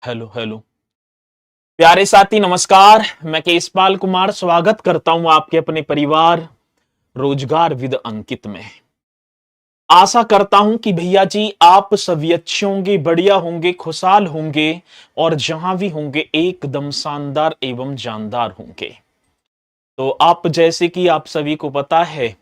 Hello hello. प्यारे साथी नमस्कार। मैं केशपाल कुमार स्वागत करता हूं आपके अपने परिवार रोजगार विद अंकित में। आशा करता हूं कि भैया जी आप सभी अच्छे होंगे, बढ़िया होंगे, खुशहाल होंगे और जहां भी होंगे एकदम शानदार एवं जानदार होंगे। तो आप जैसे कि आप सभी को पता है,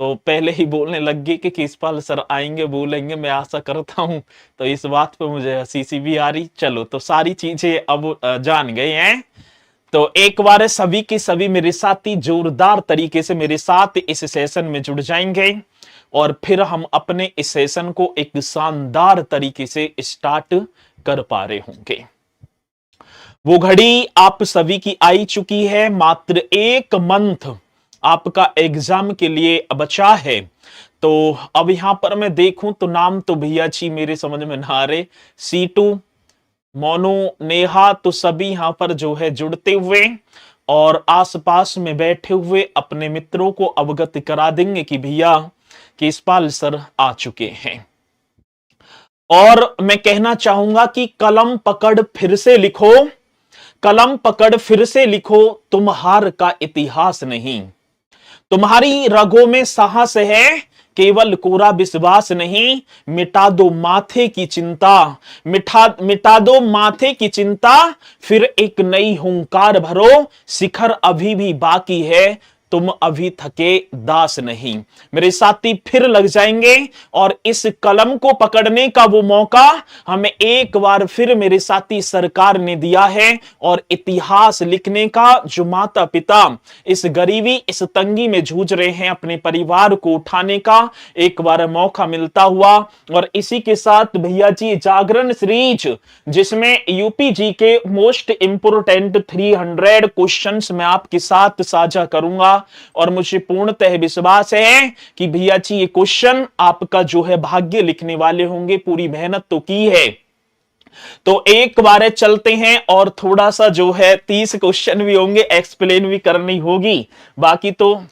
तो पहले ही बोलने लग गए कि केशपाल सर आएंगे बोलेंगे, मैं आशा करता हूं। तो इस बात पे मुझे हंसी सी भी आ रही। चलो तो सारी चीजें अब जान गए हैं। तो एक बार सभी के सभी मेरे साथी जोरदार तरीके से मेरे साथ इस सेशन में जुड़ जाएंगे और फिर हम अपने इस सेशन को एक शानदार तरीके से स्टार्ट कर पा रहे होंगे। वो घड़ी आप सभी की आई चुकी है। मात्र एक मंथ आपका एग्जाम के लिए बचा है। तो अब यहां पर मैं देखूं तो नाम तो भैया जी मेरे समझ में ना आ रहे। सीटू, मोनू, नेहा तो सभी यहां पर जो है जुड़ते हुए और आसपास में बैठे हुए अपने मित्रों को अवगत करा देंगे कि भैया केशपाल सर आ चुके हैं। और मैं कहना चाहूंगा कि कलम पकड़ फिर से लिखो, कलम पकड़ फिर से लिखो, तुम हार का इतिहास नहीं। तुम्हारी रगों में साहस है, केवल कोरा विश्वास नहीं। मिटा दो माथे की चिंता, मिटा दो माथे की चिंता, फिर एक नई हुंकार भरो। शिखर अभी भी बाकी है, तुम अभी थके दास नहीं। मेरे साथी फिर लग जाएंगे और इस कलम को पकड़ने का वो मौका हमें एक बार फिर मेरे साथी सरकार ने दिया है। और इतिहास लिखने का जो माता पिता इस गरीबी इस तंगी में जूझ रहे हैं, अपने परिवार को उठाने का एक बार मौका मिलता हुआ। और इसी के साथ भैया जी जागरण सीरीज, जिसमें यूपी जी के मोस्ट इंपोर्टेंट 300 क्वेश्चंस मैं आपके साथ साझा करूंगा। और मुझे पूर्णतः विश्वास है कि भैया जी ये क्वेश्चन आपका जो है भाग्य लिखने वाले होंगे। पूरी मेहनत तो की है। तो एक बार चलते हैं और थोड़ा सा जो है 30 क्वेश्चन भी होंगे, एक्सप्लेन भी करनी होगी। बाकी तो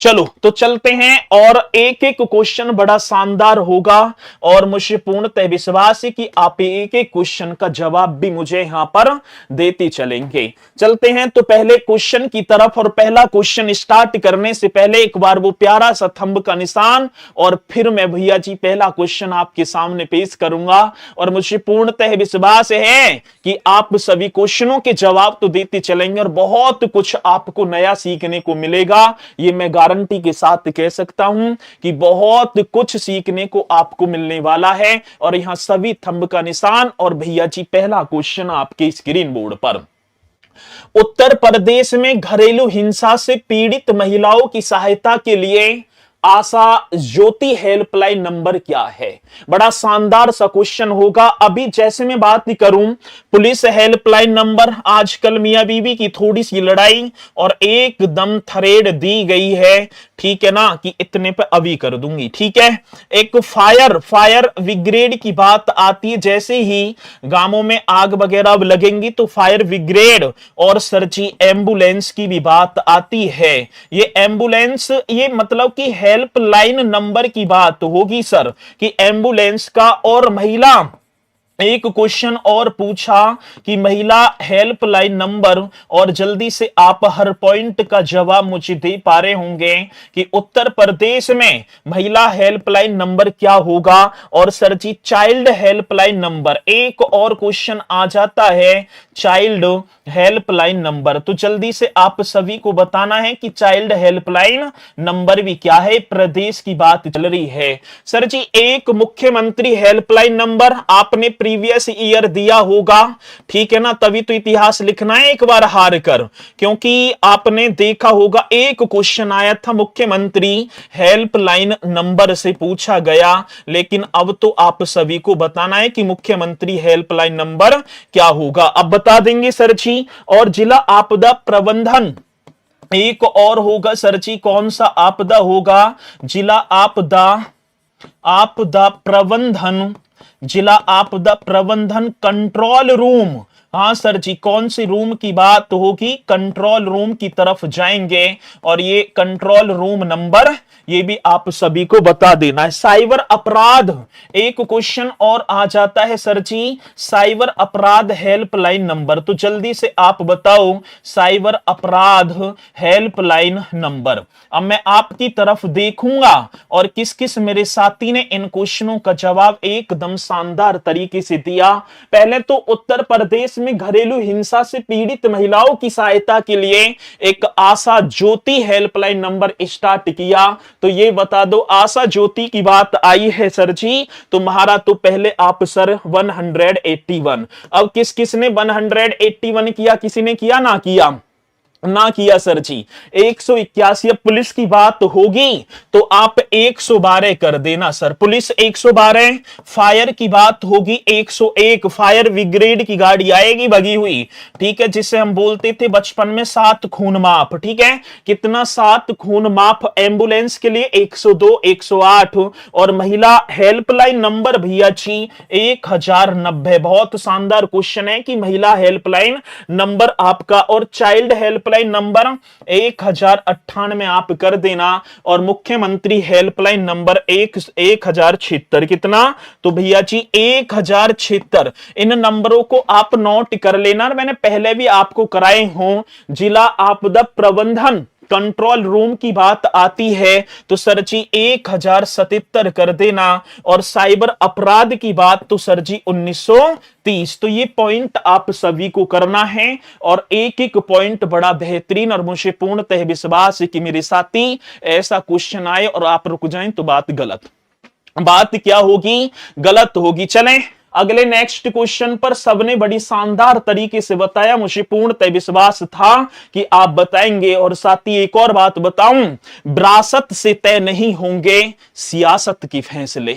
चलो तो चलते हैं और एक एक क्वेश्चन बड़ा शानदार होगा। और मुझे पूर्णतः विश्वास है कि आप एक एक क्वेश्चन का जवाब भी मुझे यहां पर देते चलेंगे। चलते हैं तो पहले क्वेश्चन की तरफ। और पहला क्वेश्चन स्टार्ट करने से पहले एक बार वो प्यारा सा थंब का निशान और फिर मैं भैया जी पहला क्वेश्चन आपके सामने पेश करूंगा। और मुझे पूर्णतः विश्वास है कि आप सभी क्वेश्चनों के जवाब तो देते चलेंगे और बहुत कुछ आपको नया सीखने को मिलेगा। ये मैं गारंटी के साथ कह सकता हूं कि बहुत कुछ सीखने को आपको मिलने वाला है। और यहां सभी थंब का निशान और भैया जी पहला क्वेश्चन आपके स्क्रीन बोर्ड पर। उत्तर प्रदेश में घरेलू हिंसा से पीड़ित महिलाओं की सहायता के लिए आशा ज्योति हेल्पलाइन नंबर क्या है? बड़ा शानदार सा क्वेश्चन होगा। अभी जैसे मैं बात करूं पुलिस हेल्पलाइन नंबर, आजकल मियां बीवी की थोड़ी सी लड़ाई और एकदम थ्रेड दी गई है, ठीक है ना, कि इतने पे अभी कर दूंगी, ठीक है। एक फायर ब्रिगेड की बात आती है, जैसे ही गांवों में आग वगैरह लगेंगी तो फायर ब्रिगेड और सर्ची एम्बुलेंस की भी बात आती है। ये एम्बुलेंस, ये मतलब कि हेल्पलाइन नंबर की बात होगी सर, कि एम्बुलेंस का। और महिला, एक क्वेश्चन और पूछा कि महिला हेल्पलाइन नंबर, और जल्दी से आप हर पॉइंट का जवाब मुझे दे पा रहे होंगे कि उत्तर प्रदेश में महिला हेल्पलाइन नंबर क्या होगा। और सर जी चाइल्ड हेल्पलाइन नंबर, एक और क्वेश्चन आ जाता है चाइल्ड हेल्पलाइन नंबर। तो जल्दी से आप सभी को बताना है कि चाइल्ड हेल्पलाइन नंबर भी क्या है। प्रदेश की बात चल रही है सर जी। एक मुख्यमंत्री हेल्पलाइन नंबर आपने प्रीवियस ईयर दिया होगा, ठीक है ना, तभी तो इतिहास लिखना है एक बार हार कर। क्योंकि आपने देखा होगा एक क्वेश्चन आया था मुख्यमंत्री हेल्पलाइन नंबर से पूछा गया। लेकिन अब तो आप सभी को बताना है कि मुख्यमंत्री हेल्पलाइन नंबर क्या होगा। अब बता देंगे सर जी। और जिला आपदा प्रबंधन एक और होगा सर जी, कौन सा आपदा होगा? जिला आपदा प्रबंधन, जिला आपदा प्रबंधन कंट्रोल रूम। हाँ सर जी, कौन सी रूम की बात होगी? कंट्रोल रूम की तरफ जाएंगे और ये कंट्रोल रूम नंबर ये भी आप सभी को बता देना है। साइबर अपराध, एक क्वेश्चन और आ जाता है सर जी, साइबर अपराध हेल्पलाइन नंबर, तो जल्दी से आप बताओ साइबर अपराध हेल्पलाइन नंबर। अब मैं आपकी तरफ देखूंगा और किस किस मेरे साथी ने इन क्वेश्चनों का जवाब एकदम शानदार तरीके से दिया। पहले तो उत्तर प्रदेश में घरेलू हिंसा से पीड़ित महिलाओं की सहायता के लिए एक आशा ज्योति हेल्पलाइन नंबर स्टार्ट किया, तो ये बता दो आशा ज्योति की बात आई है सर जी, तो महारा तो पहले आप सर 181। अब किस किस ने 181 किया, किसी ने किया ना किया? ना किया सर जी। 181 पुलिस की बात होगी तो आप 112 कर देना सर, पुलिस 112। फायर की बात होगी 101, फायर ब्रिगेड की गाड़ी आएगी भगी हुई, ठीक है, जिसे हम बोलते थे बचपन में 7 खून माफ, ठीक है, कितना 7 खून माफ। एम्बुलेंस के लिए 102, 108 और महिला हेल्पलाइन नंबर भैया जी 1090। बहुत शानदार क्वेश्चन है कि महिला हेल्पलाइन नंबर आपका, और चाइल्ड हेल्पलाइन नंबर 1098 आप कर देना, और मुख्यमंत्री हेल्पलाइन नंबर 1076। कितना? तो भैया जी 1076। इन नंबरों को आप नोट कर लेना, मैंने पहले भी आपको कराए हों। जिला आपदा प्रबंधन कंट्रोल रूम की बात आती है तो सर जी 1077 कर देना, और साइबर अपराध की बात तो सर जी 1930। तो ये पॉइंट आप सभी को करना है, और एक एक पॉइंट बड़ा बेहतरीन, और मुझे पूर्णतः विश्वास है कि मेरे साथी ऐसा क्वेश्चन आए और आप रुक जाएं तो बात गलत, बात क्या होगी? गलत होगी। चलें अगले नेक्स्ट क्वेश्चन पर। सबने बड़ी शानदार तरीके से बताया, मुझे पूर्णतः विश्वास था कि आप बताएंगे। और साथी एक और बात बताऊं, विरासत से तय नहीं होंगे सियासत के फैसले,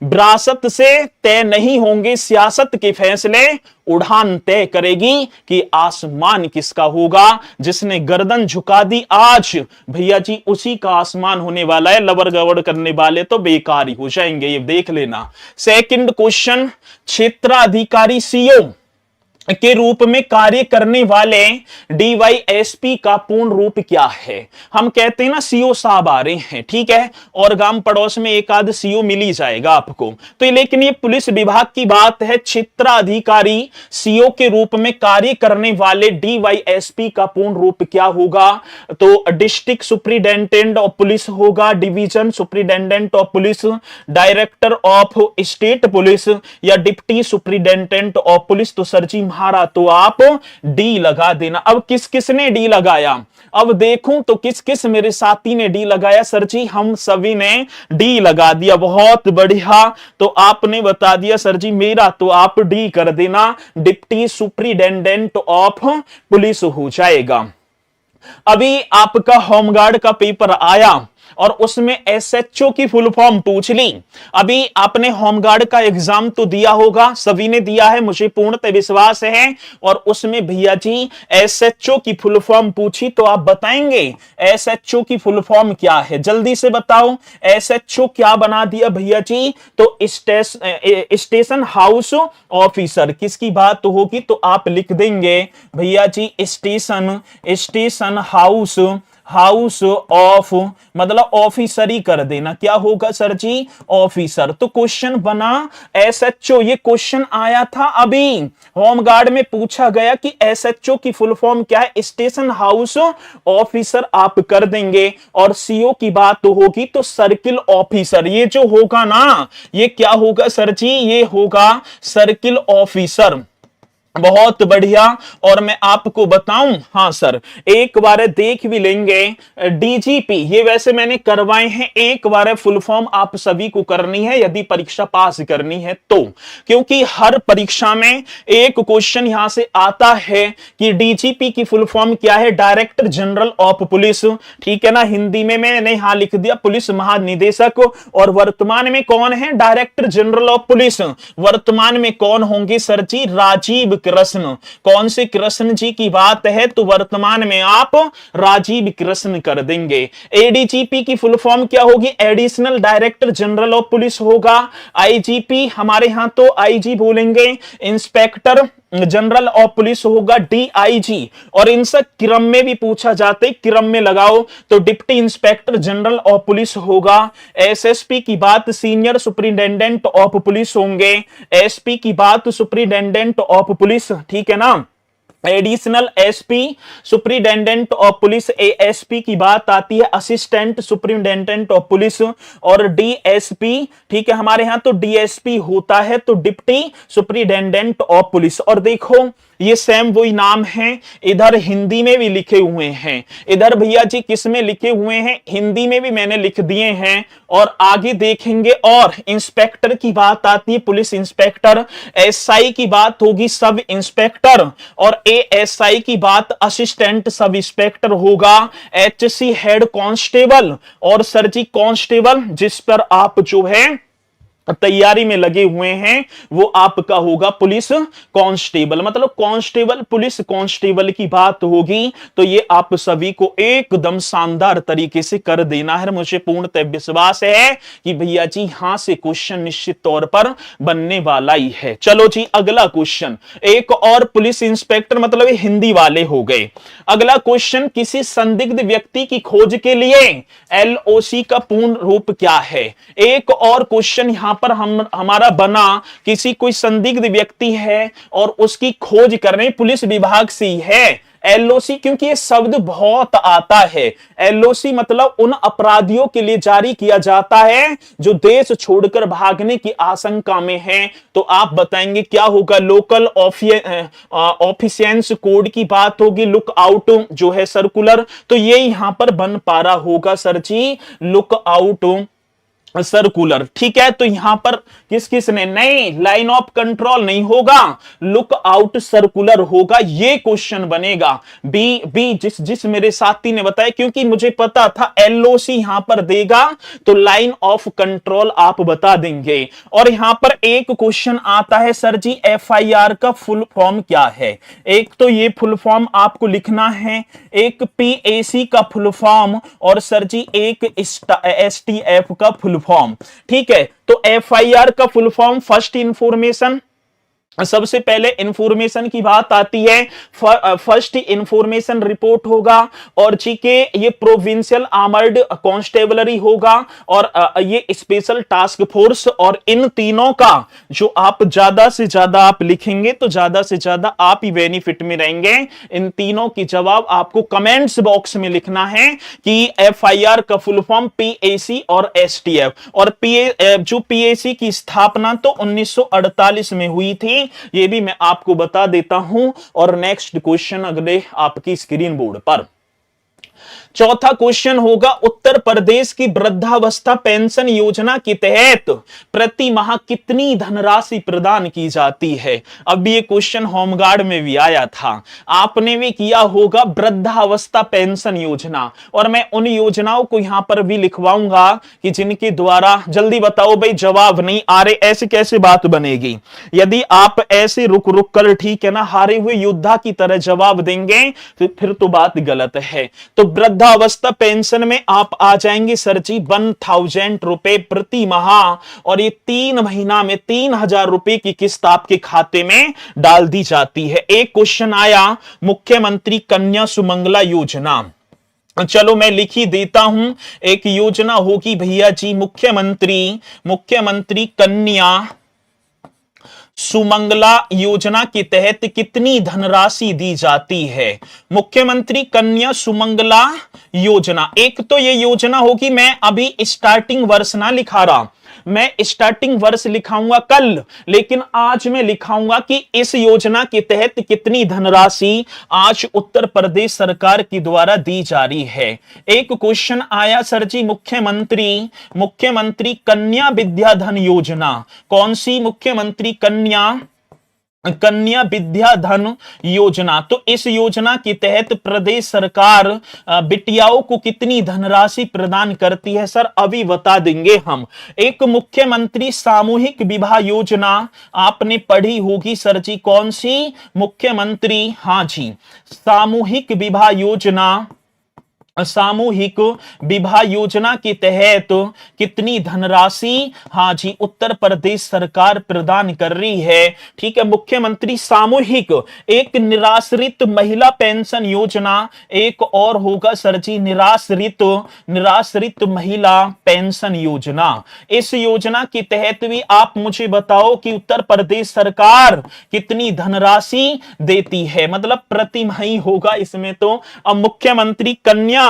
विरासत से तय नहीं होंगे सियासत के फैसले, उड़ान तय करेगी कि आसमान किसका होगा। जिसने गर्दन झुका दी आज भैया जी उसी का आसमान होने वाला है, लबर गवड़ करने वाले तो बेकार ही हो जाएंगे, ये देख लेना। सेकंड क्वेश्चन, क्षेत्राधिकारी सीओ के रूप में कार्य करने वाले डीवाईएसपी का पूर्ण रूप क्या है? हम कहते हैं ना सीओ साहब आ रहे हैं, ठीक है, और गांव पड़ोस में एक आध सीओ मिल ही जाएगा आपको, तो लेकिन ये पुलिस विभाग की बात है। क्षेत्राधिकारी सीओ के रूप में कार्य करने वाले डीवाईएसपी का पूर्ण रूप क्या होगा? तो डिस्ट्रिक्ट सुप्रिंटेंडेंट ऑफ पुलिस होगा, division superintendent of police, director of state police, या डिप्टी सुप्रिंटेंडेंट ऑफ पुलिस। तो सर जी हारा तो आप डी लगा देना। अब किस किस ने डी लगाया? अब देखूं तो किस किस मेरे साथी ने डी लगाया? सर जी हम सभी ने डी लगा दिया, बहुत बढ़िया। तो आपने बता दिया सर जी, मेरा तो आप डी कर देना, डिप्टी सुप्रिंटेंडेंट ऑफ पुलिस हो जाएगा। अभी आपका होमगार्ड का पेपर आया और उसमें एसएचओ की फुल फॉर्म पूछ ली। अभी आपने होमगार्ड का एग्जाम तो दिया होगा, सभी ने दिया है, मुझे पूर्णतः विश्वास है। और उसमें भैया जी एसएचओ की फुल फॉर्म पूछी, तो आप बताएंगे एसएचओ की फुल फॉर्म क्या है? जल्दी से बताओ एसएचओ क्या बना दिया भैया जी? तो स्टेशन हाउस ऑफिसर। किसकी बात होगी? तो आप लिख देंगे भैया जी स्टेशन हाउस ऑफ, मतलब ऑफिसर ही कर देना। क्या होगा सर जी? ऑफिसर। तो क्वेश्चन बना एसएचओ, ये क्वेश्चन आया था अभी होमगार्ड में, पूछा गया कि एसएचओ की फुल फॉर्म क्या है? स्टेशन हाउस ऑफिसर आप कर देंगे। और सीओ की बात होगी तो सर्किल ऑफिसर, ये जो होगा ना ये क्या होगा सर जी? ये होगा सर्किल ऑफिसर। बहुत बढ़िया। और मैं आपको बताऊं, हाँ सर एक बार देख भी लेंगे डीजीपी, ये वैसे मैंने करवाए हैं, एक बार फुल फॉर्म आप सभी को करनी है यदि परीक्षा पास करनी है तो, क्योंकि हर परीक्षा में एक क्वेश्चन यहां से आता है कि डीजीपी की फुल फॉर्म क्या है? डायरेक्टर जनरल ऑफ पुलिस, ठीक है ना, हिंदी में मैंने यहां लिख दिया पुलिस महानिदेशक। और वर्तमान में कौन है? डायरेक्टर जनरल ऑफ पुलिस वर्तमान में कौन होंगे सर जी? राजीव कृष्ण। कौन से कृष्ण जी की बात है? तो वर्तमान में आप राजीव कृष्ण कर देंगे। एडीजीपी की फुल फॉर्म क्या होगी? Additional director general of police होगा। आईजीपी हमारे यहां तो आईजी बोलेंगे, इंस्पेक्टर जनरल ऑफ पुलिस होगा डीआईजी, और इनसे क्रम में भी पूछा जाता है, क्रम में लगाओ तो deputy inspector general of police होगा। एसएसपी की बात सीनियर सुपरिटेंडेंट ऑफ पुलिस होंगे। एसपी की बात सुपरिटेंडेंट ऑफ पुलिस, ठीक है ना। Additional SP superintendent of police, ASP की बात आती है असिस्टेंट सुपरिटेंडेंट ऑफ पुलिस। और डीएसपी, ठीक है, हमारे यहां तो डीएसपी होता है तो डिप्टी सुपरिटेंडेंट ऑफ पुलिस। और देखो ये सेम वही नाम है, इधर हिंदी में भी लिखे हुए हैं, इधर भैया जी किस में लिखे हुए हैं, हिंदी में भी मैंने लिख दिए हैं। और आगे देखेंगे, और इंस्पेक्टर की बात आती है पुलिस इंस्पेक्टर, एसआई की बात होगी सब इंस्पेक्टर, और एएसआई की बात असिस्टेंट सब इंस्पेक्टर होगा। एचसी हेड कांस्टेबल, और सर जी कांस्टेबल जिस पर आप जो है तैयारी में लगे हुए हैं वो आपका होगा पुलिस कांस्टेबल, मतलब कांस्टेबल पुलिस कांस्टेबल की बात होगी। तो ये आप सभी को एकदम शानदार तरीके से कर देना है। मुझे पूर्णतः विश्वास है कि भैया जी यहां से क्वेश्चन निश्चित तौर पर बनने वाला ही है। चलो जी अगला क्वेश्चन, एक और पुलिस इंस्पेक्टर, मतलब हिंदी वाले हो गए। अगला क्वेश्चन, किसी संदिग्ध व्यक्ति की खोज के लिए एलओसी का पूर्ण रूप क्या है। एक और क्वेश्चन यहां पर हमारा बना, किसी कोई संदिग्ध व्यक्ति है और उसकी खोज करने पुलिस विभाग से ही है। एलओसी, क्योंकि ये शब्द बहुत आता है, एलओसी मतलब उन अपराधियों के लिए जारी किया जाता है जो देश छोड़कर भागने की आशंका में हैं। तो आप बताएंगे क्या होगा, लोकल ऑफिशियंस कोड की बात होगी, लुक आउट जो है सर्कुलर, तो ये यहां पर बन पा रहा होगा सर जी लुक आउट सर्कुलर, ठीक है। तो यहां पर किस किस ने, नहीं लाइन ऑफ कंट्रोल नहीं होगा, लुक आउट सर्कुलर होगा, ये क्वेश्चन बनेगा। बी जिस मेरे साथी ने बताया, क्योंकि मुझे पता था एलओसी यहां पर देगा तो लाइन ऑफ कंट्रोल आप बता देंगे। और यहां पर एक क्वेश्चन आता है सर जी एफआईआर का फुल फॉर्म क्या है। एक तो ये फुल फॉर्म आपको लिखना है, एक पीएसी का फुल फॉर्म, और सर जी एक एसटीएफ का फुल फॉर्म, ठीक है। तो एफआईआर का फुल फॉर्म फर्स्ट इंफॉर्मेशन, सबसे पहले इंफॉर्मेशन की बात आती है, फर्स्ट इंफॉर्मेशन रिपोर्ट होगा। और जी के ये प्रोविंशियल आर्मर्ड कांस्टेबलरी होगा, और ये स्पेशल टास्क फोर्स। और इन तीनों का जो आप ज्यादा से ज्यादा आप लिखेंगे तो ज्यादा से ज्यादा आप ही बेनिफिट में रहेंगे। इन तीनों की जवाब आपको कमेंट्स बॉक्स में लिखना है कि एफआईआर का फुल फॉर्म पीएसी और एसटीएफ। और जो पीएसी की स्थापना तो 1948 में हुई थी, ये भी मैं आपको बता देता हूं। और नेक्स्ट क्वेश्चन अगले आपकी स्क्रीन बोर्ड पर, चौथा क्वेश्चन होगा, उत्तर प्रदेश की वृद्धावस्था पेंशन योजना के तहत प्रति माह कितनी धनराशि प्रदान की जाती है। अब ये क्वेश्चन होमगार्ड में भी आया था, आपने भी किया होगा वृद्धावस्था पेंशन योजना। और मैं उन योजनाओं को यहां पर भी लिखवाऊंगा कि जिनके द्वारा, जल्दी बताओ भाई जवाब नहीं आ रहे, ऐसे कैसे बात बनेगी। यदि आप ऐसे रुक रुक कर, ठीक है ना, हारे हुए योद्धा की तरह जवाब देंगे फिर तो बात गलत है। तो वृद्धावस्था पेंशन में आप आ जाएंगे सर जी 1000 रुपए प्रति माह, और ये 3 महीना में 3000 रुपए की किस्त आपके खाते में डाल दी जाती है। एक क्वेश्चन आया, मुख्यमंत्री कन्या सुमंगला योजना, चलो मैं लिख ही देता हूं। एक योजना होगी भैया जी मुख्यमंत्री कन्या सुमंगला योजना के तहत कितनी धनराशि दी जाती है। मुख्यमंत्री कन्या सुमंगला योजना, एक तो ये योजना होगी, मैं अभी स्टार्टिंग वर्ष ना लिखा रहा, मैं स्टार्टिंग वर्ष लिखाऊंगा कल, लेकिन आज मैं लिखाऊंगा कि इस योजना के तहत कितनी धनराशि आज उत्तर प्रदेश सरकार के द्वारा दी जा रही है। एक क्वेश्चन आया सर जी मुख्यमंत्री कन्या विद्याधन योजना, कौन सी मुख्यमंत्री कन्या विद्याधन योजना। तो इस योजना के तहत प्रदेश सरकार बिटियाओं को कितनी धनराशि प्रदान करती है सर, अभी बता देंगे हम। एक मुख्यमंत्री सामूहिक विवाह योजना आपने पढ़ी होगी सर जी, कौन सी मुख्यमंत्री, हाँ जी सामूहिक विवाह योजना सामूहिक विवाह योजना के तहत कितनी धनराशि, हाँ जी, उत्तर प्रदेश सरकार प्रदान कर रही है। ठीक है, मुख्यमंत्री सामूहिक, एक निराश्रित महिला पेंशन योजना, एक और होगा सर जी निराश्रित महिला पेंशन योजना। इस योजना के तहत भी आप मुझे बताओ कि उत्तर प्रदेश सरकार कितनी धनराशि देती है, मतलब प्रतिमाही होगा इसमें। तो अब मुख्यमंत्री कन्या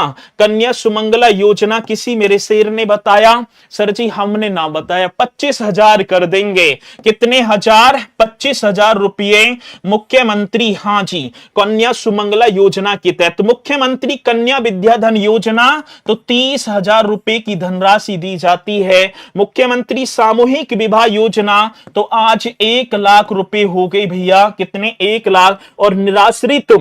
सुमंगला योजना किसी मेरे शेर ने बताया, सर जी हमने ना बताया, 25,000 कर देंगे। कितने हजार? 25,000 रुपये मुख्यमंत्री, हाँ जी, कन्या सुमंगला योजना के तहत। मुख्यमंत्री कन्या विद्याधन योजना तो 30,000 रुपए की धनराशि दी जाती है। मुख्यमंत्री सामूहिक विवाह योजना तो आज 1 लाख रुपए हो गई भैया, कितने? 1 लाख। और निराश्रित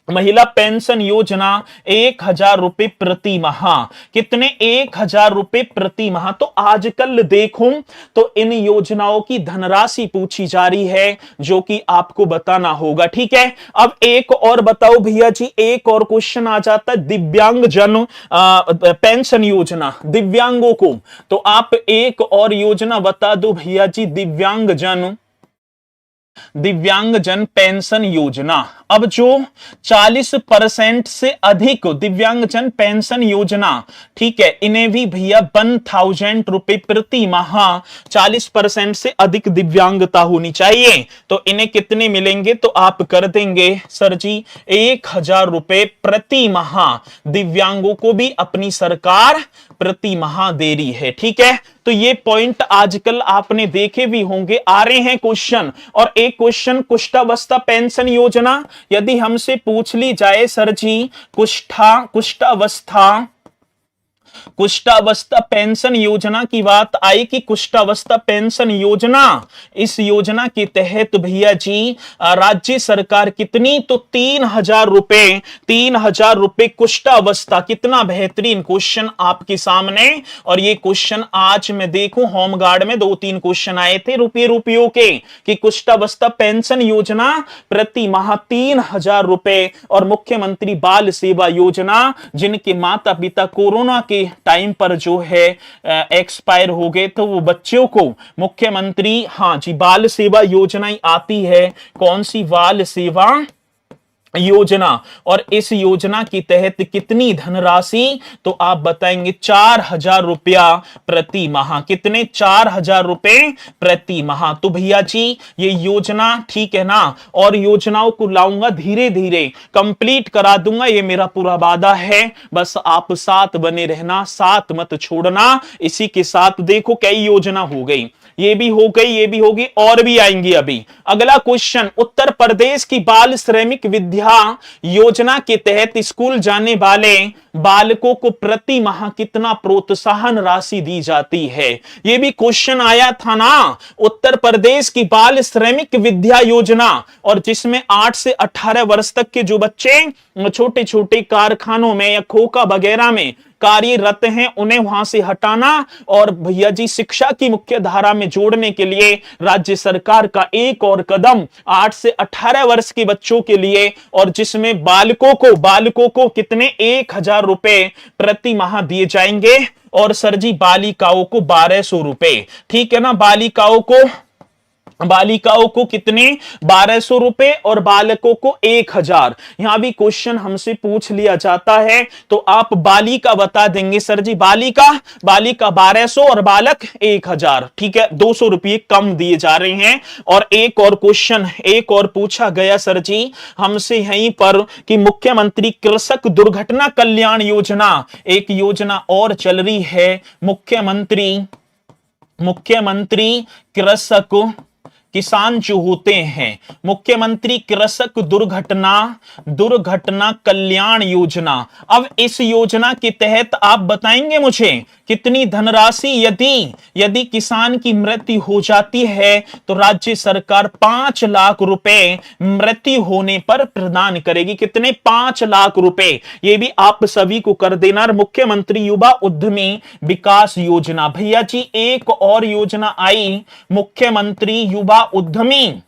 महिला पेंशन योजना 1,000 रुपए प्रति माह। कितने? 1,000 रुपए प्रति माह। तो आजकल देखूं तो इन योजनाओं की धनराशि पूछी जा रही है, जो कि आपको बताना होगा। ठीक है, अब एक और बताओ भैया जी, एक और क्वेश्चन आ जाता है, दिव्यांग जन पेंशन योजना, दिव्यांगों को। तो आप एक और योजना बता दो भैया जी, दिव्यांग जन पेंशन योजना। अब जो 40% से अधिक दिव्यांग जन पेंशन योजना, ठीक है, इन्हें भी भैया 1,000 रुपए प्रति माह, 40% से अधिक दिव्यांगता होनी चाहिए, तो इन्हें कितने मिलेंगे? तो आप कर देंगे सर जी 1,000 रुपए प्रति माह। दिव्यांगों को भी अपनी सरकार प्रति माह दे रही है। ठीक है, तो ये पॉइंट आजकल आपने देखे भी होंगे, आ रहे हैं क्वेश्चन। और एक क्वेश्चन कुष्ठावस्था पेंशन योजना, यदि हमसे पूछ ली जाए सर जी कुष्ठावस्था पेंशन योजना की बात आई कि कुष्ठावस्था पेंशन योजना, इस योजना के तहत भैया जी राज्य सरकार कितनी? तो 3,000 रुपए कुष्ठावस्था। कितना बेहतरीन क्वेश्चन आपके सामने। और ये क्वेश्चन आज मैं देखूं होमगार्ड में 2-3 क्वेश्चन आए थे रुपयों के, कि कुष्ठावस्था पेंशन योजना प्रति माह 3,000 रुपए। और मुख्यमंत्री बाल सेवा योजना, जिनके माता पिता कोरोना के टाइम पर जो है एक्सपायर हो गए, तो वो बच्चों को मुख्यमंत्री, हाँ जी, बाल सेवा योजना आती है। कौन सी? बाल सेवा योजना। और इस योजना के तहत कितनी धनराशि? तो आप बताएंगे 4,000 रुपया प्रति माह। कितने? 4,000 रुपए प्रति माह। तो भैया जी ये योजना, ठीक है ना, और योजनाओं को लाऊंगा धीरे धीरे, कंप्लीट करा दूंगा, ये मेरा पूरा वादा है। बस आप साथ बने रहना, साथ मत छोड़ना। इसी के साथ देखो कई योजना हो गई, ये भी हो गई, ये भी होगी, और भी आएंगी अभी। अगला क्वेश्चन, उत्तर प्रदेश की बाल श्रमिक विद्या योजना के तहत स्कूल जाने वाले बालकों को प्रति माह कितना प्रोत्साहन राशि दी जाती है? ये भी क्वेश्चन आया था ना, उत्तर प्रदेश की बाल श्रमिक विद्या योजना, और जिसमें 8 से 18 वर्ष तक के जो बच्चे छोटे छोटे कारखानों में या खोखा वगैरह में कार्यरत हैं, उन्हें वहां से हटाना और भैया जी शिक्षा की मुख्य धारा में जोड़ने के लिए राज्य सरकार का एक और कदम 8 से 18 वर्ष के बच्चों के लिए, और जिसमें बालकों को कितने? 1,000 रुपए प्रति माह दिए जाएंगे। और सर जी बालिकाओं को 1,200 रुपए। ठीक है ना, बालिकाओं को कितने? 1,200 रुपए, और बालकों को 1,000। यहां भी क्वेश्चन हमसे पूछ लिया जाता है, तो आप बालिका बता देंगे सर जी, बालिका 1,200 और बालक 1,000। ठीक है, 200 रुपये कम दिए जा रहे हैं। और एक और क्वेश्चन पूछा गया सर जी हमसे यहीं पर, कि मुख्यमंत्री कृषक दुर्घटना कल्याण योजना, एक योजना और चल रही है, मुख्यमंत्री कृषक, किसान जो होते हैं, मुख्यमंत्री कृषक दुर्घटना कल्याण योजना। अब इस योजना के तहत आप बताएंगे मुझे कितनी धनराशि, यदि किसान की मृत्यु हो जाती है तो राज्य सरकार 5 लाख रुपए मृत्यु होने पर प्रदान करेगी। कितने? 5 लाख रुपए। ये भी आप सभी को कर देना। मुख्यमंत्री युवा उद्यमी विकास योजना, भैया जी एक और योजना आई, मुख्यमंत्री युवा उद्यमी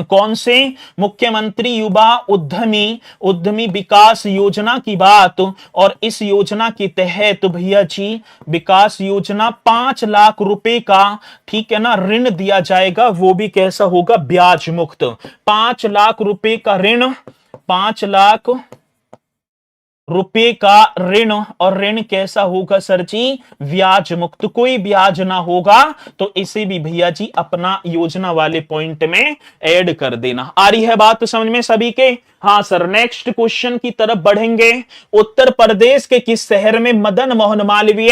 कौन से मुख्यमंत्री युवा उद्यमी उद्यमी विकास योजना की बात। और इस योजना के तहत भैया जी विकास योजना 5 लाख रुपए का, ठीक है ना, ऋण दिया जाएगा। वो भी कैसा होगा, ब्याज मुक्त। 5 लाख रुपए का ऋण, 5 लाख रुपए का ऋण। और ऋण कैसा होगा सर जी, ब्याज मुक्त, कोई ब्याज ना होगा। तो इसे भी भैया जी अपना योजना वाले पॉइंट में ऐड कर देना। आ रही है बात समझ में सभी के। हाँ सर, नेक्स्ट क्वेश्चन की तरफ बढ़ेंगे। उत्तर प्रदेश के किस शहर में मदन मोहन मालवीय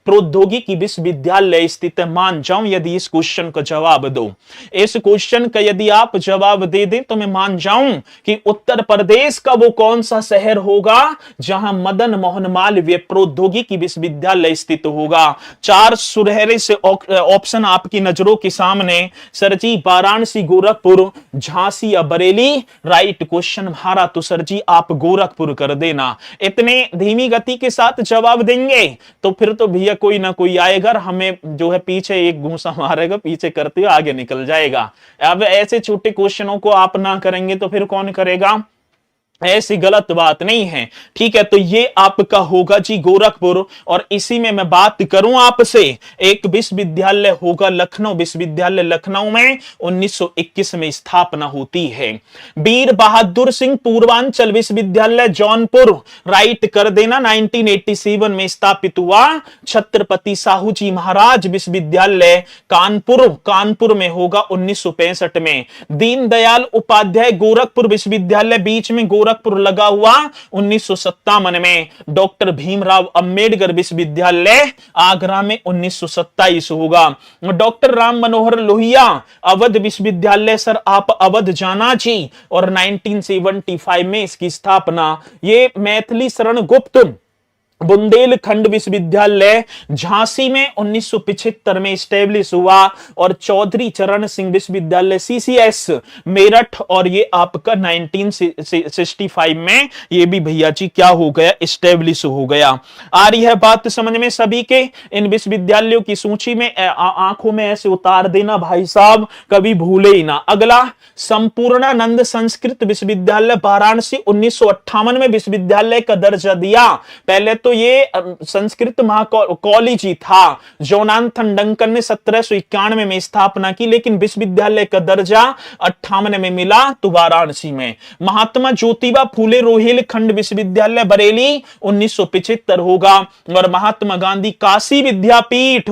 प्रौद्योगिकी विश्वविद्यालय स्थित है। मान जाऊं यदि इस क्वेश्चन का जवाब दो, इस क्वेश्चन का यदि आप जवाब दे दें तो मैं मान जाऊं कि उत्तर प्रदेश का वो कौन सा शहर होगा जहां मदन मोहन मालवीय प्रौद्योगिकी विश्वविद्यालय स्थित होगा। 4 सुनहरे से ऑप्शन आपकी नजरों के सामने। सर जी वाराणसी, गोरखपुर, झांसी या बरेली। राइट क्वेश्चन हमारा तो सर जी आप गोरखपुर कर देना। इतने धीमी गति के साथ जवाब देंगे तो फिर तो भैया कोई ना कोई आएगा, हमें जो है पीछे एक घूंसा मारेगा, पीछे करते हुए आगे निकल जाएगा। अब ऐसे छोटे क्वेश्चनों को आप ना करेंगे तो फिर कौन करेगा, ऐसी गलत बात नहीं है। ठीक है, तो ये आपका होगा जी गोरखपुर। और इसी में मैं बात करूं आपसे, एक विश्वविद्यालय होगा लखनऊ विश्वविद्यालय, लखनऊ में 1921 में स्थापना होती है। वीर बहादुर सिंह पूर्वांचल विश्वविद्यालय जौनपुर, राइट कर देना, 1987 में स्थापित हुआ। छत्रपति साहू जी महाराज विश्वविद्यालय कानपुर, कानपुर में होगा 1965 में। दीनदयाल उपाध्याय गोरखपुर विश्वविद्यालय, बीच में गोरखपुर लगा हुआ, 1957 में। डॉक्टर भीमराव अंबेडकर विश्वविद्यालय आगरा में 1927 होगा। डॉक्टर राम मनोहर लोहिया अवध विश्वविद्यालय, सर आप अवध जाना जी, और 1975 में इसकी स्थापना। ये मैथिली शरण गुप्त बुंदेलखंड विश्वविद्यालय झांसी में 1975 में स्टैब्लिश हुआ। और चौधरी चरण सिंह विश्वविद्यालय सीसीएस मेरठ, और ये आपका 1965 में ये भी भैया जी क्या हो गया, स्टैब्लिश हो गया। आ रही है बात समझ में सभी के। इन विश्वविद्यालयों की सूची में आंखों में ऐसे उतार देना भाई साहब, कभी भूले ही ना। अगला संपूर्णानंद संस्कृत विश्वविद्यालय वाराणसी, 1958 में विश्वविद्यालय का दर्जा दिया। पहले तो ये संस्कृत महाकॉलेज ही था। जोनाथन डंकन ने 1791 में स्थापना की, लेकिन विश्वविद्यालय का दर्जा 58 में मिला तो वाराणसी में। महात्मा ज्योतिबा फूले रोहिलखंड विश्वविद्यालय बरेली, 1975 होगा। और महात्मा गांधी काशी विद्यापीठ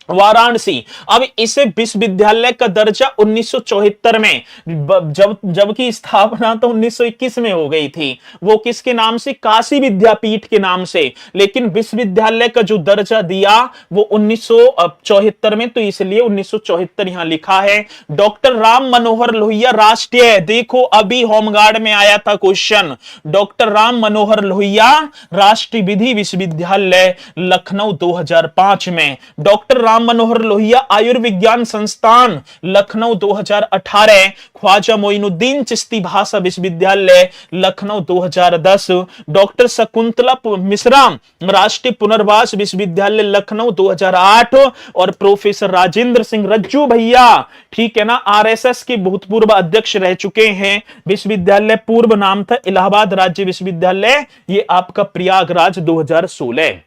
वाराणसी। अब इसे विश्वविद्यालय का दर्जा 1974 में, जबकि स्थापना तो 1921 में हो गई थी। वो किसके नाम से, काशी विद्यापीठ के नाम से, लेकिन विश्वविद्यालय का जो दर्जा दिया वो 1974 में, तो इसलिए 1974 यहां लिखा है। डॉक्टर राम मनोहर लोहिया राष्ट्रीय, देखो अभी होमगार्ड में आया था क्वेश्चन, डॉक्टर राम मनोहर लोहिया राष्ट्रीय विधि विश्वविद्यालय लखनऊ 2005 में। डॉक्टर राम मनोहर लोहिया आयुर्विज्ञान संस्थान लखनऊ 2018। ख्वाजा मोइनुद्दीन चिश्ती भाषा विश्वविद्यालय लखनऊ 2010। डॉक्टर शकुंतला मिश्रा राष्ट्रीय पुनर्वास विश्वविद्यालय लखनऊ 2008। और प्रोफेसर राजेंद्र सिंह रज्जू भैया, ठीक है ना, आरएसएस के भूतपूर्व अध्यक्ष रह चुके हैं। विश्वविद्यालय पूर्व नाम था इलाहाबाद राज्य विश्वविद्यालय, ये आपका प्रयागराज 2016।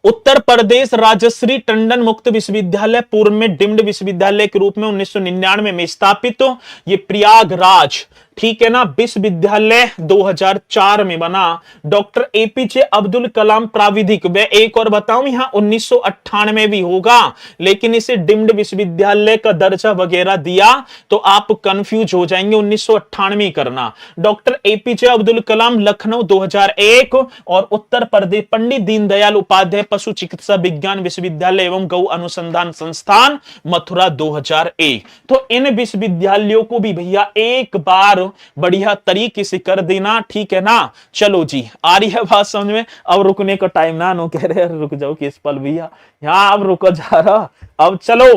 उत्तर प्रदेश राजश्री टंडन मुक्त विश्वविद्यालय पूर्व में डिम्ड विश्वविद्यालय के रूप में 1999 में स्थापित, ये प्रयागराज, ठीक है ना, विश्वविद्यालय 2004 में बना। डॉक्टर एपीजे अब्दुल कलाम प्राविधिक, वे एक और बताऊं यहां 1998 भी होगा, लेकिन इसे डिम्ड विश्वविद्यालय का दर्जा वगैरह दिया तो आप कंफ्यूज हो जाएंगे, 1998 करना। Doctor APJ Abdul Kalam Lucknow 2001। और उत्तर प्रदेश पंडित दीनदयाल उपाध्याय पशु चिकित्सा विज्ञान विश्वविद्यालय एवं गौ अनुसंधान संस्थान मथुरा 2001। तो इन विश्वविद्यालयों को भी भैया एक बार बढ़िया तरीके से कर देना, ठीक है ना। चलो जी, आ रही है बात समझ में। अब रुकने का टाइम ना, नो कह रहे रुक जाओ केशपाल भैया, यहां अब रुको जा रहा। अब चलो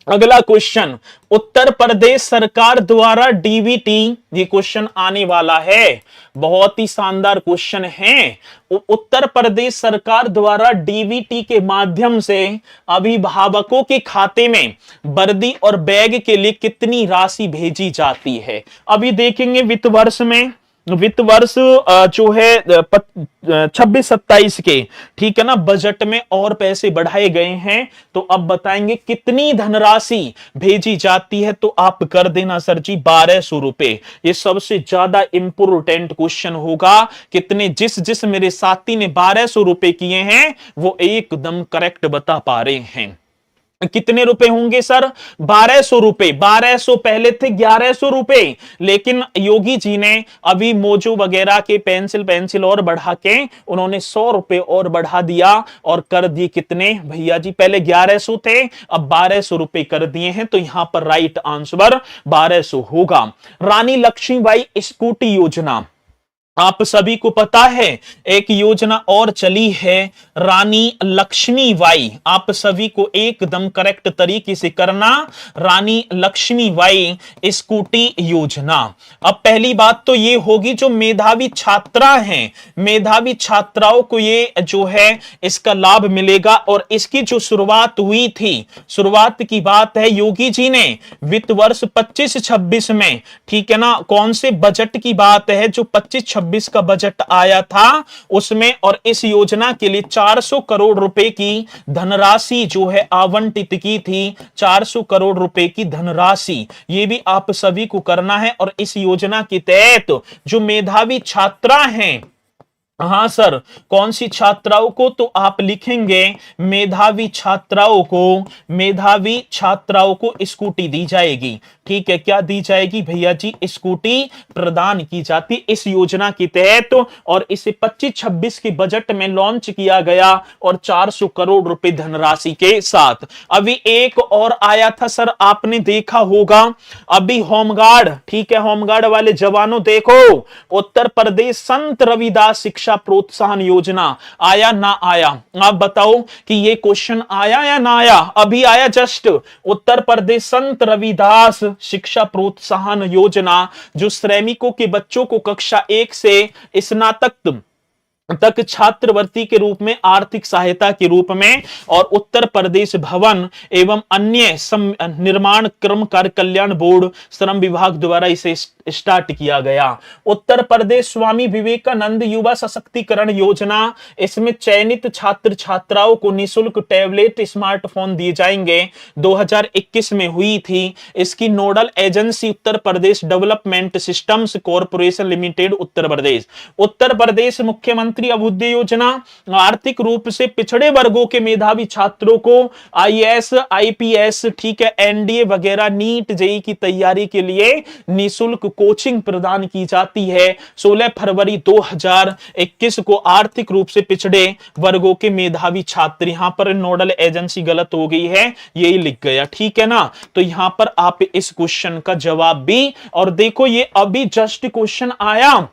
अगला क्वेश्चन, उत्तर प्रदेश सरकार द्वारा डीबीटी, ये क्वेश्चन आने वाला है, बहुत ही शानदार क्वेश्चन है। उत्तर प्रदेश सरकार द्वारा डीबीटी के माध्यम से अभिभावकों के खाते में वर्दी और बैग के लिए कितनी राशि भेजी जाती है। अभी देखेंगे वित्त वर्ष में, वित्त वर्ष जो है 26-27 के, ठीक है ना, बजट में और पैसे बढ़ाए गए हैं। तो अब बताएंगे कितनी धनराशि भेजी जाती है। तो आप कर देना सर जी 1200 रुपए। ये सबसे ज्यादा इंपोर्टेंट क्वेश्चन होगा। कितने, जिस मेरे साथी ने 1200 रुपए किए हैं वो एकदम करेक्ट बता पा रहे हैं। कितने रुपए होंगे सर? 1200 रुपए। 1200 पहले थे 1100 रुपए, लेकिन योगी जी ने अभी मोजो वगैरह के पेंसिल और बढ़ा के उन्होंने 100 रुपए और बढ़ा दिया और कर दिए कितने भैया जी? पहले 1100 थे, अब 1200 रुपए कर दिए हैं। तो यहां पर राइट आंसर 1200 होगा। रानी लक्ष्मीबाई स्कूटी योजना, आप सभी को पता है एक योजना और चली है रानी लक्ष्मीबाई। आप सभी को एकदम करेक्ट तरीके से करना, रानी लक्ष्मीबाई स्कूटी योजना। अब पहली बात तो ये होगी जो मेधावी छात्रा हैं, मेधावी छात्राओं को ये जो है इसका लाभ मिलेगा। और इसकी जो शुरुआत हुई थी, शुरुआत की बात है योगी जी ने वित्त वर्ष 25-26 में, ठीक है ना, कौन से बजट की बात है जो 25-26 का बजट आया था उसमें। और इस योजना के लिए 400 करोड़ रुपए की धनराशि जो है आवंटित की थी, 400 करोड़ रुपए की धनराशि। ये भी आप सभी को करना है। और इस योजना के तहत जो मेधावी छात्रा हैं, हाँ सर, कौन सी छात्राओं को? तो आप लिखेंगे मेधावी छात्राओं को, मेधावी छात्राओं को स्कूटी दी जाएगी। ठीक है, क्या दी जाएगी भैया जी? स्कूटी प्रदान की जाती इस योजना के तहत। और इसे 25-26 के बजट में लॉन्च किया गया और 400 करोड़ रुपए धनराशि के साथ। अभी एक और आया था सर, आपने देखा होगा, अभी होमगार्ड, ठीक है, होमगार्ड वाले जवानों देखो, उत्तर प्रदेश संत रविदास शिक्षा प्रोत्साहन योजना आया ना आया? आप बताओ कि ये क्वेश्चन आया या ना आया? अभी आया जस्ट। उत्तर प्रदेश संत रविदास शिक्षा प्रोत्साहन योजना जो श्रमिकों के बच्चों को कक्षा 1 से स्नातक तक छात्रवृत्ति के रूप में, आर्थिक सहायता के रूप में, और उत्तर प्रदेश भवन एवं अन्य निर्माण कर्मकार कल्याण बोर्ड श्रम विभाग द्वारा इसे स्टार्ट किया गया। उत्तर प्रदेश स्वामी विवेकानंद युवा सशक्तिकरण योजना, इसमें चयनित छात्र छात्राओं को निःशुल्क टैबलेट स्मार्टफोन दिए जाएंगे, 2021 में हुई थी। इसकी nodal agency Uttar Pradesh development systems corporation limited Uttar Pradesh. Uttar Pradesh मुख्यमंत्री अभ्युदय योजना, आर्थिक रूप से पिछड़े वर्गों के मेधावी छात्रों को आईएएस आईपीएस, ठीक है, एनडीए वगैरह, नीट जेईई की तैयारी के लिए निःशुल्क कोचिंग प्रदान की जाती है। 16 फरवरी 2021 को आर्थिक रूप से पिछड़े वर्गों के मेधावी छात्र, यहां पर नोडल एजेंसी गलत हो गई है, यही लिख गया, ठीक है ना। तो यहां पर आप इस क्वेश्चन का जवाब भी, और देखो ये अभी जस्ट क्वेश्चन आया।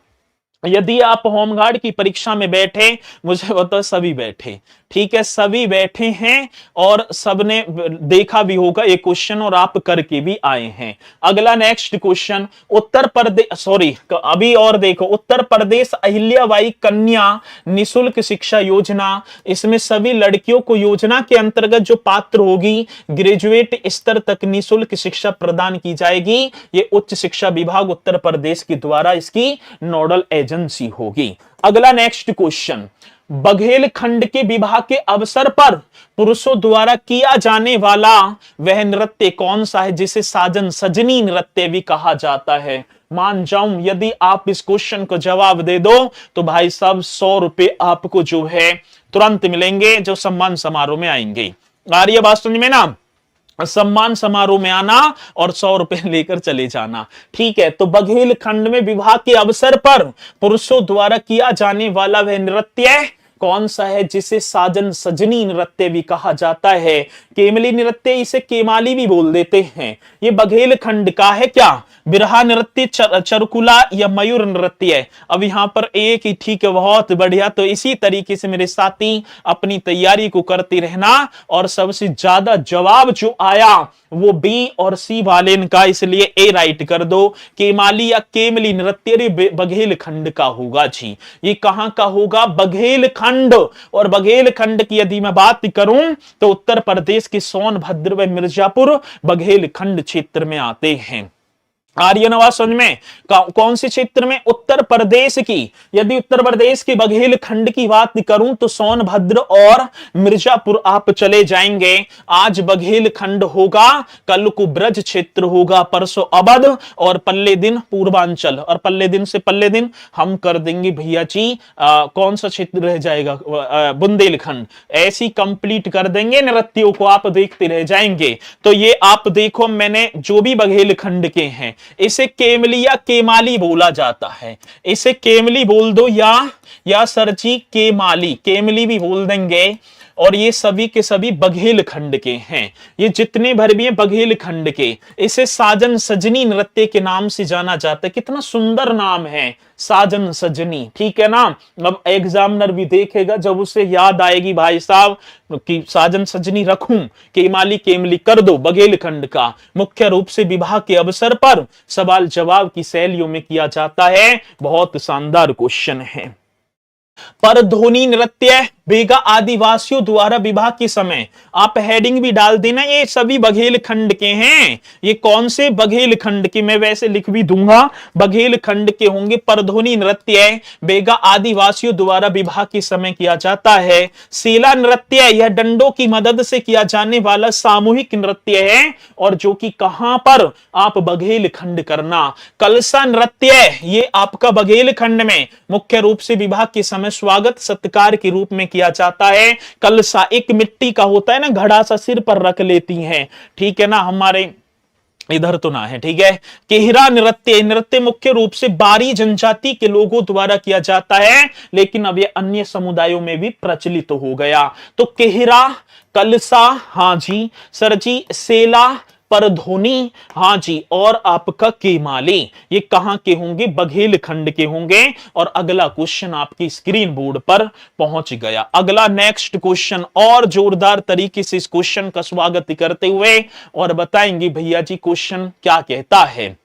यदि आप होमगार्ड की परीक्षा में बैठे, मुझे बताओ सभी बैठे, ठीक है, सभी बैठे हैं और सबने देखा भी होगा ये क्वेश्चन और आप करके भी आए हैं। अगला next question, Uttar Pradesh, sorry अभी और देखो, उत्तर प्रदेश अहिल्याबाई कन्या निःशुल्क शिक्षा योजना, इसमें सभी लड़कियों को योजना के अंतर्गत जो पात्र होगी ग्रेजुएट स्तर तक निःशुल्क शिक्षा प्रदान की जाएगी। ये उच्च शिक्षा विभाग उत्तर प्रदेश के द्वारा इसकी नोडल एजेंसी होगी। अगला नेक्स्ट क्वेश्चन, बघेल खंड के विवाह के अवसर पर पुरुषों द्वारा किया जाने वाला वह नृत्य कौन सा है जिसे साजन सजनी नृत्य भी कहा जाता है? मान जाऊं यदि आप इस क्वेश्चन को जवाब दे दो तो भाई साहब 100 रुपए आपको जो है तुरंत मिलेंगे, जो सम्मान समारोह में आएंगे। आ रही है बात समझ में ना? सम्मान समारोह में आना और 100 रुपए लेकर चले जाना, ठीक है। तो बघेल खंड में विवाह के अवसर पर पुरुषों द्वारा किया जाने वाला वह नृत्य कौन सा है जिसे साजन सजनी नृत्य भी कहा जाता है? केमली नृत्य, इसे केमाली भी बोल देते हैं। ये बघेल खंड का है क्या? बिरहा नृत्य, चरकुला या मयूर नृत्य? अब यहाँ पर एक ही, ठीक है, बहुत बढ़िया। तो इसी तरीके से मेरे साथी अपनी तैयारी को करते रहना, और सबसे ज्यादा जवाब जो आया वो बी और सी वाले का, इसलिए ए राइट कर दो। केमाली या केमली नृत्य बघेल खंड का होगा जी। ये कहां का होगा? बघेल खंड। और बघेल खंड की यदि मैं बात करूं तो उत्तर प्रदेश के सोनभद्र व मिर्जापुर बघेल खंड क्षेत्र में आते हैं। आर्यन आवाज समझ में? कौन से क्षेत्र में? उत्तर प्रदेश की। यदि उत्तर प्रदेश के बघेल खंड की बात करूं तो सोनभद्र और मिर्जापुर आप चले जाएंगे। आज बघेल खंड होगा, कल को ब्रज क्षेत्र होगा, परसों अवध, और पल्ले दिन पूर्वांचल, और पल्ले दिन से पल्ले दिन हम कर देंगे भैया जी कौन सा क्षेत्र रह जाएगा? बुंदेलखंड। ऐसी कंप्लीट कर देंगे, नृत्यों को आप देखते रह जाएंगे। तो ये आप देखो, मैंने जो भी बघेल खंड के हैं इसे केमली या केमाली बोला जाता है। इसे केमली बोल दो या सर जी केमाली, केमली भी बोल देंगे। और ये सभी के सभी बघेल खंड के हैं। ये जितने भर भी हैं बघेल खंड के। इसे साजन सजनी नृत्य के नाम से जाना जाता है। कितना सुंदर नाम है, साजन सजनी, ठीक है ना। अब एग्जामिनर भी देखेगा, जब उसे याद आएगी भाई साहब कि साजन सजनी रखूं, केमाली केमली कर दो, बघेल खंड का मुख्य रूप से विवाह के अवसर पर सवाल जवाब की शैलियों में किया जाता है। बहुत शानदार क्वेश्चन है। परधोनी नृत्य बेगा आदिवासियों द्वारा विवाह के समय, आप हेडिंग भी डाल देना, ये सभी बघेल खंड के हैं। ये कौन से? बघेल खंड के। मैं वैसे लिख भी दूंगा, बघेल खंड के होंगे। परधोनी नृत्य बेगा आदिवासियों द्वारा विवाह के समय किया जाता है। सेला नृत्य, यह डंडों की मदद से किया जाने वाला सामूहिक नृत्य है, और जो कि कहां पर? आप बघेल खंड करना। कलसा नृत्य, ये आपका बघेल खंड में मुख्य रूप से विवाह के समय स्वागत सत्कार के रूप में किया जाता है। कलसा एक मिट्टी का होता है ना, घड़ा सा सिर पर रख लेती हैं, ठीक है ना। हमारे इधर तो ना है, ठीक है। केहरा नृत्य, नृत्य मुख्य रूप से बारी जनजाति के लोगों द्वारा किया जाता है, लेकिन अब ये अन्य समुदायों में भी प्रचलित हो गया। तो केहरा, कलसा, हाँ जी सर जी, सेला, परधोनी, हाँ जी, और आपका केमाली, ये कहां के होंगे? बघेल खंड के होंगे। और अगला क्वेश्चन आपकी स्क्रीन बोर्ड पर पहुंच गया। अगला नेक्स्ट क्वेश्चन, और जोरदार तरीके से इस क्वेश्चन का स्वागत करते हुए और बताएंगे भैया जी क्वेश्चन क्या कहता है।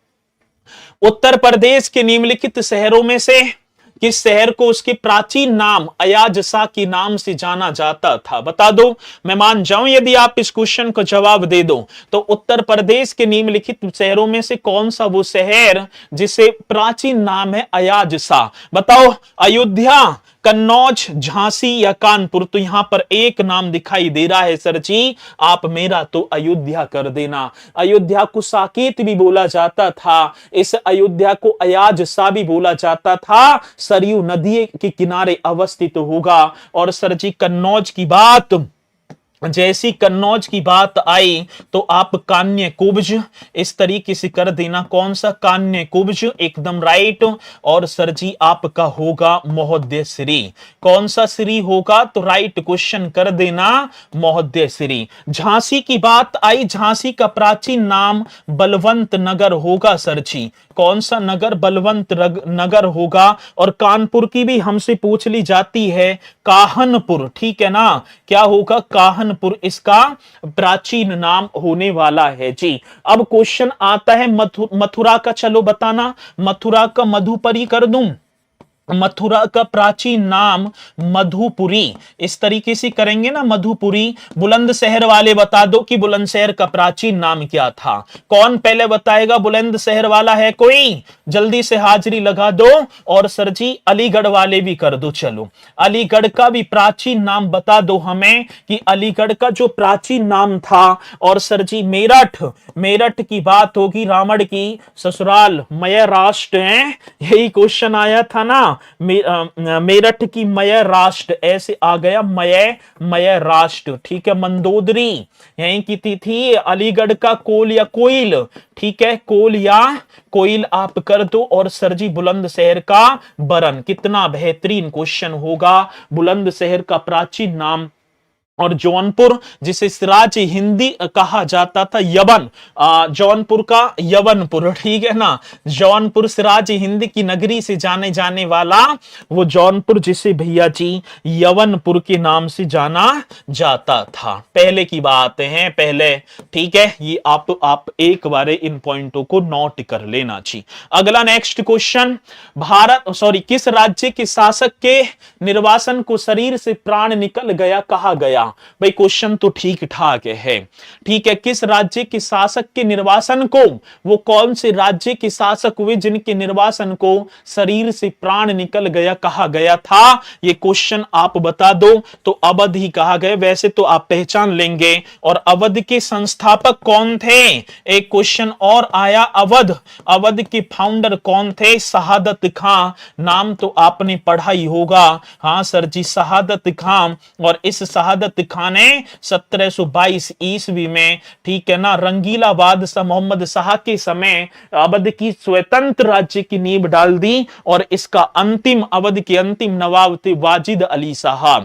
उत्तर प्रदेश के निम्नलिखित शहरों में से किस शहर को उसके प्राचीन नाम अयाजसा के नाम से जाना जाता था? बता दो, मैं मान जाऊं यदि आप इस क्वेश्चन को जवाब दे दो। तो उत्तर प्रदेश के निम्नलिखित शहरों में से कौन सा वो शहर जिसे प्राचीन नाम है अयाजसा? बताओ, अयोध्या, कन्नौज, झांसी या कानपुर? तो यहां पर एक नाम दिखाई दे रहा है सर जी, आप मेरा तो अयोध्या कर देना। अयोध्या को साकेत भी बोला जाता था, इस अयोध्या को अयाजसा भी बोला जाता था। सरयू नदी के किनारे अवस्थित होगा। और सर जी कन्नौज की बात, जैसी कन्नौज की बात आई तो आप कान्य कुब्ज इस तरीके से कर देना। कौन सा? कान्य कुब्ज, एकदम राइट। और सर जी आपका होगा महोदय श्री। कौन सा श्री होगा? तो राइट क्वेश्चन कर देना, महोदय श्री। झांसी की बात आई, झांसी का प्राचीन नाम बलवंत नगर होगा सर जी। कौन सा नगर? बलवंत नगर होगा। और कानपुर की भी हमसे पूछ ली जाती है, काहनपुर, ठीक है ना। क्या होगा? काहनपुर इसका प्राचीन नाम होने वाला है जी। अब क्वेश्चन आता है मथुरा का, चलो बताना। मथुरा का मधुपरी कर दूं? मथुरा का प्राचीन नाम मधुपुरी, इस तरीके से करेंगे ना, मधुपुरी। बुलंदशहर वाले बता दो कि बुलंदशहर का प्राचीन नाम क्या था? कौन पहले बताएगा? बुलंदशहर वाला है कोई? जल्दी से हाजिरी लगा दो। और सर जी अलीगढ़ वाले भी कर दो। चलो, अलीगढ़ का भी प्राचीन नाम बता दो हमें कि अलीगढ़ का जो प्राचीन नाम था। और सर जी मेरठ, मेरठ की बात होगी, रावण की ससुराल, मय राष्ट्र है, यही क्वेश्चन आया था ना। मेरठ की मय राष्ट्र, ऐसे आ गया मय राष्ट्र, ठीक है। मंदोदरी यहीं की थी। अलीगढ़ का कोल या कोयल, ठीक है, कोल या कोयल आप कर दो। और सरजी बुलंदशहर का बरन। कितना बेहतरीन क्वेश्चन होगा। बुलंदशहर का प्राचीन नाम। और जौनपुर जिसे सिराज हिंदी कहा जाता था, यवन, जौनपुर का यवनपुर, ठीक है ना। जौनपुर सिराज हिंद की नगरी से जाने जाने वाला वो जौनपुर, जिसे भैया जी यवनपुर के नाम से जाना जाता था। पहले की बात है, पहले, ठीक है। ये आप एक बार इन पॉइंटों को नोट कर लेना चाहिए। अगला नेक्स्ट क्वेश्चन, किस राज्य के शासक के निर्वासन को शरीर से प्राण निकल गया कहा गया। भाई क्वेश्चन तो ठीक ठाक है, ठीक है। किस राज्य के शासक के निर्वासन को, वो कौन से राज्य के शासक हुए जिनके निर्वासन को शरीर से प्राण निकल गया कहा गया था। ये क्वेश्चन आप बता दो तो अवध ही कहा गया। वैसे तो आप पहचान लेंगे। और अवध के संस्थापक कौन थे। एक क्वेश्चन और आया, अवध के फाउंडर कौन थे। शहादत खां, नाम तो आपने पढ़ा ही होगा। हाँ सर जी, शहादत खां। और इस शहादत खां ने 1722 ईस्वी में, ठीक है ना, रंगीला बादशाह मोहम्मद शाह के समय अवध की स्वतंत्र राज्य की नींव डाल दी। और इसका अंतिम, अवध के अंतिम नवाब थे वाजिद अली शाह।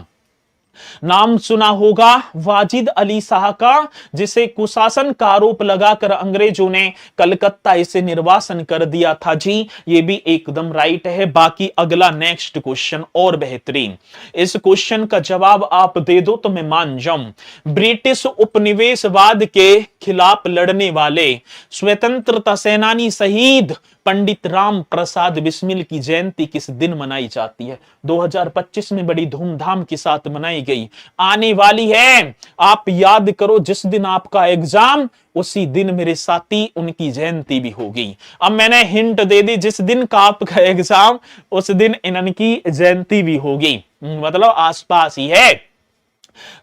नाम सुना होगा वाजिद अली शाह का, जिसे कुशासन का आरोप लगाकर अंग्रेजों ने कलकत्ता इसे निर्वासन कर दिया था जी। ये भी एकदम राइट है। बाकी अगला नेक्स्ट क्वेश्चन और बेहतरीन। इस क्वेश्चन का जवाब आप दे दो तो मैं मान जाऊं। ब्रिटिश उपनिवेशवाद के खिलाफ लड़ने वाले स्वतंत्रता सेनानी शहीद पंडित राम प्रसाद बिस्मिल की जयंती किस दिन मनाई जाती है। 2025 में बड़ी धूमधाम के साथ मनाई गई, आने वाली है। आप याद करो, जिस दिन आपका एग्जाम उसी दिन मेरे साथी उनकी जयंती भी होगी। अब मैंने हिंट दे दी, जिस दिन का आपका एग्जाम उस दिन इनकी जयंती भी होगी, मतलब आसपास ही है।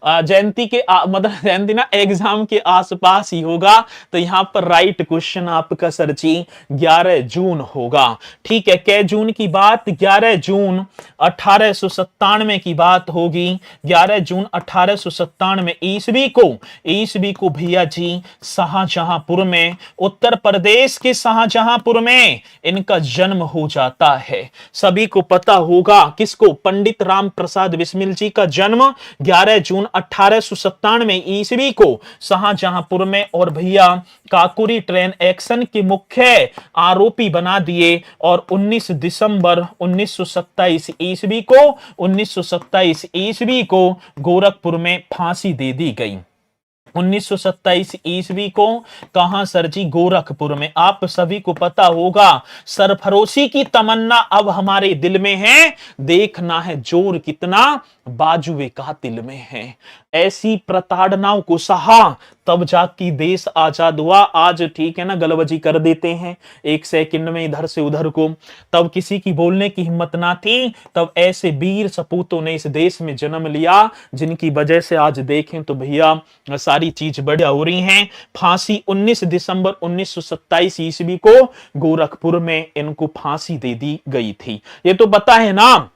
जयंती के मतलब जयंती ना, एग्जाम के आसपास ही होगा। तो यहां पर राइट क्वेश्चन आपका सर जी 11 जून होगा, ठीक है। कै जून की बात, 11 जून 1897 की बात होगी। 11 जून 1897 ईस्वी को भैया जी शाहजहांपुर में, उत्तर प्रदेश के शाहजहांपुर में इनका जन्म हो जाता है। सभी को पता होगा किसको, पंडित राम प्रसाद बिस्मिल जी का जन्म 11 जून 1897 ईस्वी को शाहजहांपुर में। और भैया काकोरी ट्रेन एक्शन के मुख्य आरोपी बना दिए। और 19 दिसंबर 1927 ईस्वी को गोरखपुर में फांसी दे दी गई। 1927 ईस्वी को कहां सर जी, गोरखपुर में। आप सभी को पता होगा, सरफरोशी की तमन्ना अब हमारे दिल में है, देखना है जोर कितना बाजुए कातिल में है। ऐसी प्रताड़नाओं को सहा तब जाके देश आजाद हुआ। आज ठीक है ना, गलबजी कर देते हैं एक सेकंड में इधर से उधर को। तब किसी की बोलने की हिम्मत ना थी, तब ऐसे वीर सपूतों ने इस देश में जन्म लिया, जिनकी वजह से आज देखें तो भैया सारी चीज बढ़िया हो रही हैं। फांसी 19 दिसंबर 1927 ईस्वी को गोरखपुर में इनको फांसी दे दी गई थी। ये तो पता है ना।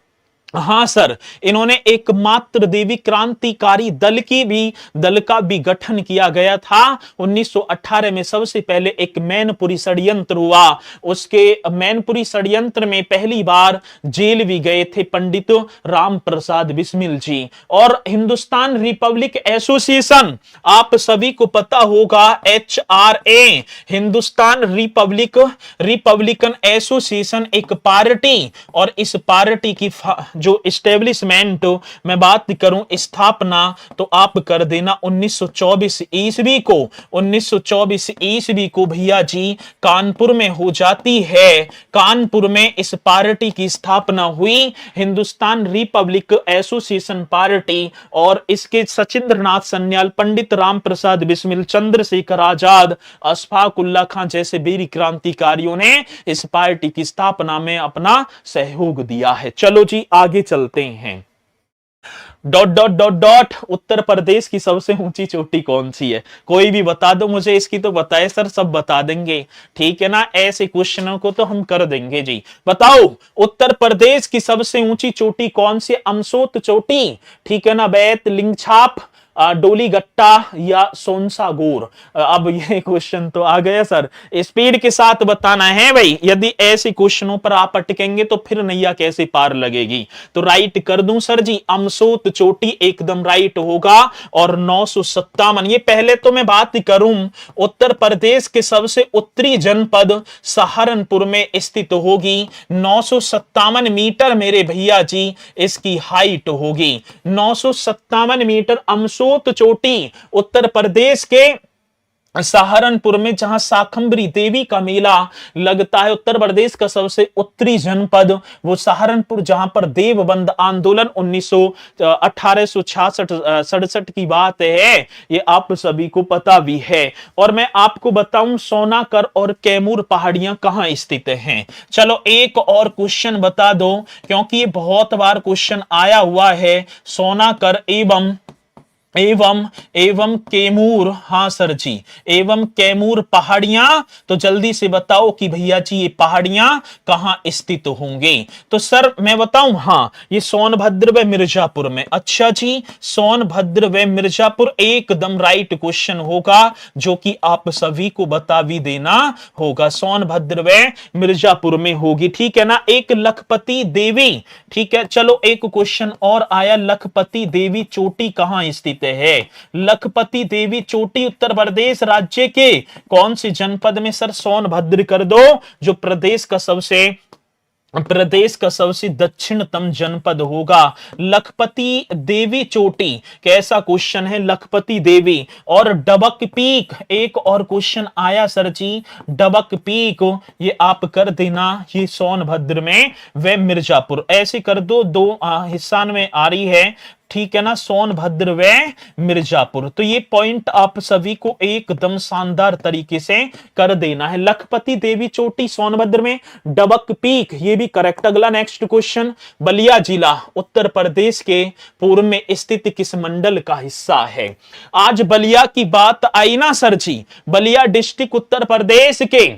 हाँ सर, इन्होंने एकमात्र देवी क्रांतिकारी दल का भी गठन किया गया था। 1918 में सबसे पहले एक मैनपुरी षड्यंत्र हुआ। उसके मैनपुरी षड्यंत्र में पहली बार जेल भी गए थे पंडित राम प्रसाद बिस्मिल जी। और हिंदुस्तान रिपब्लिक एसोसिएशन, आप सभी को पता होगा, HRA, हिंदुस्तान रिपब्लिकन एसोसिएशन एक पार्टी। और इस पार्टी की जो एस्टेब्लिशमेंट मैं बात करूं, स्थापना, तो आप कर देना 1924 ईस्वी को। 1924 ईस्वी को भैया जी कानपुर में हो जाती है। कानपुर में इस पार्टी की स्थापना हुई, हिंदुस्तान रिपब्लिक एसोसिएशन पार्टी। और इसके सचिंद्र नाथ सन्याल, पंडित राम प्रसाद बिस्मिल, चंद्रशेखर आजाद, अशफाक उल्लाह खां जैसे वीर क्रांतिकारियों ने इस पार्टी की स्थापना में अपना सहयोग दिया है। चलो जी आगे चलते हैं। Dot dot dot dot Uttar Pradesh की सबसे ऊंची चोटी कौन सी है? कोई भी बता दो मुझे, इसकी तो बताए सर, सब बता देंगे, ठीक है ना। ऐसे क्वेश्चनों को तो हम कर देंगे जी। बताओ उत्तर प्रदेश की सबसे ऊंची चोटी कौन सी? अमसोत चोटी, ठीक है ना, बैत लिंगछाप, डोली गट्टा या सोनसागोर? अब ये क्वेश्चन तो आ गया सर, स्पीड के साथ बताना है भाई। यदि ऐसे क्वेश्चनों पर आप अटकेंगे तो फिर नैया कैसे पार लगेगी। तो राइट कर दूं सर जी, अमसोत चोटी एकदम राइट होगा। और 957, ये पहले तो मैं बात करूं, उत्तर प्रदेश के सबसे उत्तरी जनपद सहारनपुर में स्थित होगी। 957 मीटर मेरे भैया जी इसकी हाइट होगी। 957 मीटर अमसोत चोटी उत्तर प्रदेश के सहारनपुर में, जहां शाकंभरी देवी का मेला लगता है। उत्तर प्रदेश का सबसे उत्तरी जनपद वो सहारनपुर, जहां पर देवबंद आंदोलन 1866 की बात है, ये आप सभी को पता भी है। और मैं आपको बताऊं सोनाकर और कैमूर पहाड़ियां कहां स्थित हैं। चलो एक और क्वेश्चन बता दो, क्योंकि ये बहुत बार क्वेश्चन आया हुआ है। सोनाकर एवं कैमूर, हां सर जी, एवं कैमूर पहाड़ियां, तो जल्दी से बताओ कि भैया जी ये पहाड़ियां कहां स्थित होंगे। तो सर मैं बताऊं, हां ये सोनभद्र व मिर्जापुर में। अच्छा जी, सोनभद्र व मिर्जापुर एकदम राइट क्वेश्चन होगा, जो कि आप सभी को बता भी देना होगा। सोनभद्र व मिर्जापुर में होगी, ठीक है ना। एक लखपति देवी, ठीक है, चलो एक क्वेश्चन और आया, लखपति देवी चोटी कहां स्थित है? लखपति देवी चोटी उत्तर प्रदेश राज्य के कौन से जनपद में? सर सोनभद्र कर दो, जो प्रदेश का सबसे दक्षिणतम जनपद होगा। लखपति देवी चोटी, कैसा क्वेश्चन है लखपति देवी। और डबक पीक, एक और क्वेश्चन आया सर जी, डबक पीक, ये आप कर देना, ये सोनभद्र में व मिर्जापुर। ऐसे कर दो, दो हिस्सा में आ रही है, ठीक है ना, सोनभद्र व मिर्जापुर। तो ये पॉइंट आप सभी को एकदम शानदार तरीके से कर देना है। लखपति देवी चोटी सोनभद्र में, डबक पीक ये भी करेक्ट। अगला नेक्स्ट क्वेश्चन, बलिया जिला उत्तर प्रदेश के पूर्व में स्थित किस मंडल का हिस्सा है? आज बलिया की बात आई ना सर जी, बलिया डिस्ट्रिक्ट उत्तर प्रदेश के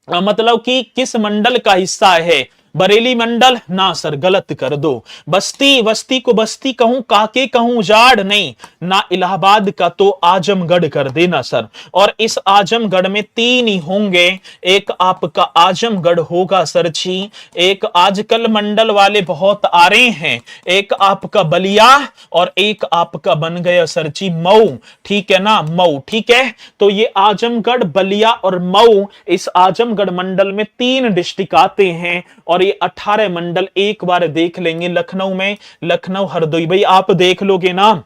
मतलब कि किस मंडल का हिस्सा है? बरेली मंडल? ना सर, गलत कर दो। बस्ती को बस्ती कहूं, काके कहूं, उजाड़ नहीं ना, इलाहाबाद का तो आजमगढ़ कर देना सर। और इस आजमगढ़ में तीन ही होंगे, एक आपका आजमगढ़ होगा सर जी, एक आजकल मंडल वाले बहुत आ रहे हैं, एक आपका बलिया, और एक आपका बन गया सर जी मऊ, ठीक है ना, मऊ, ठीक है। तो ये आजमगढ़, बलिया और मऊ, इस आजमगढ़ मंडल में तीन डिस्ट्रिक्ट आते हैं। और ये 18 मंडल एक बार देख लेंगे। लखनऊ में लखनऊ हरदोई, भाई आप देख लोगे ना,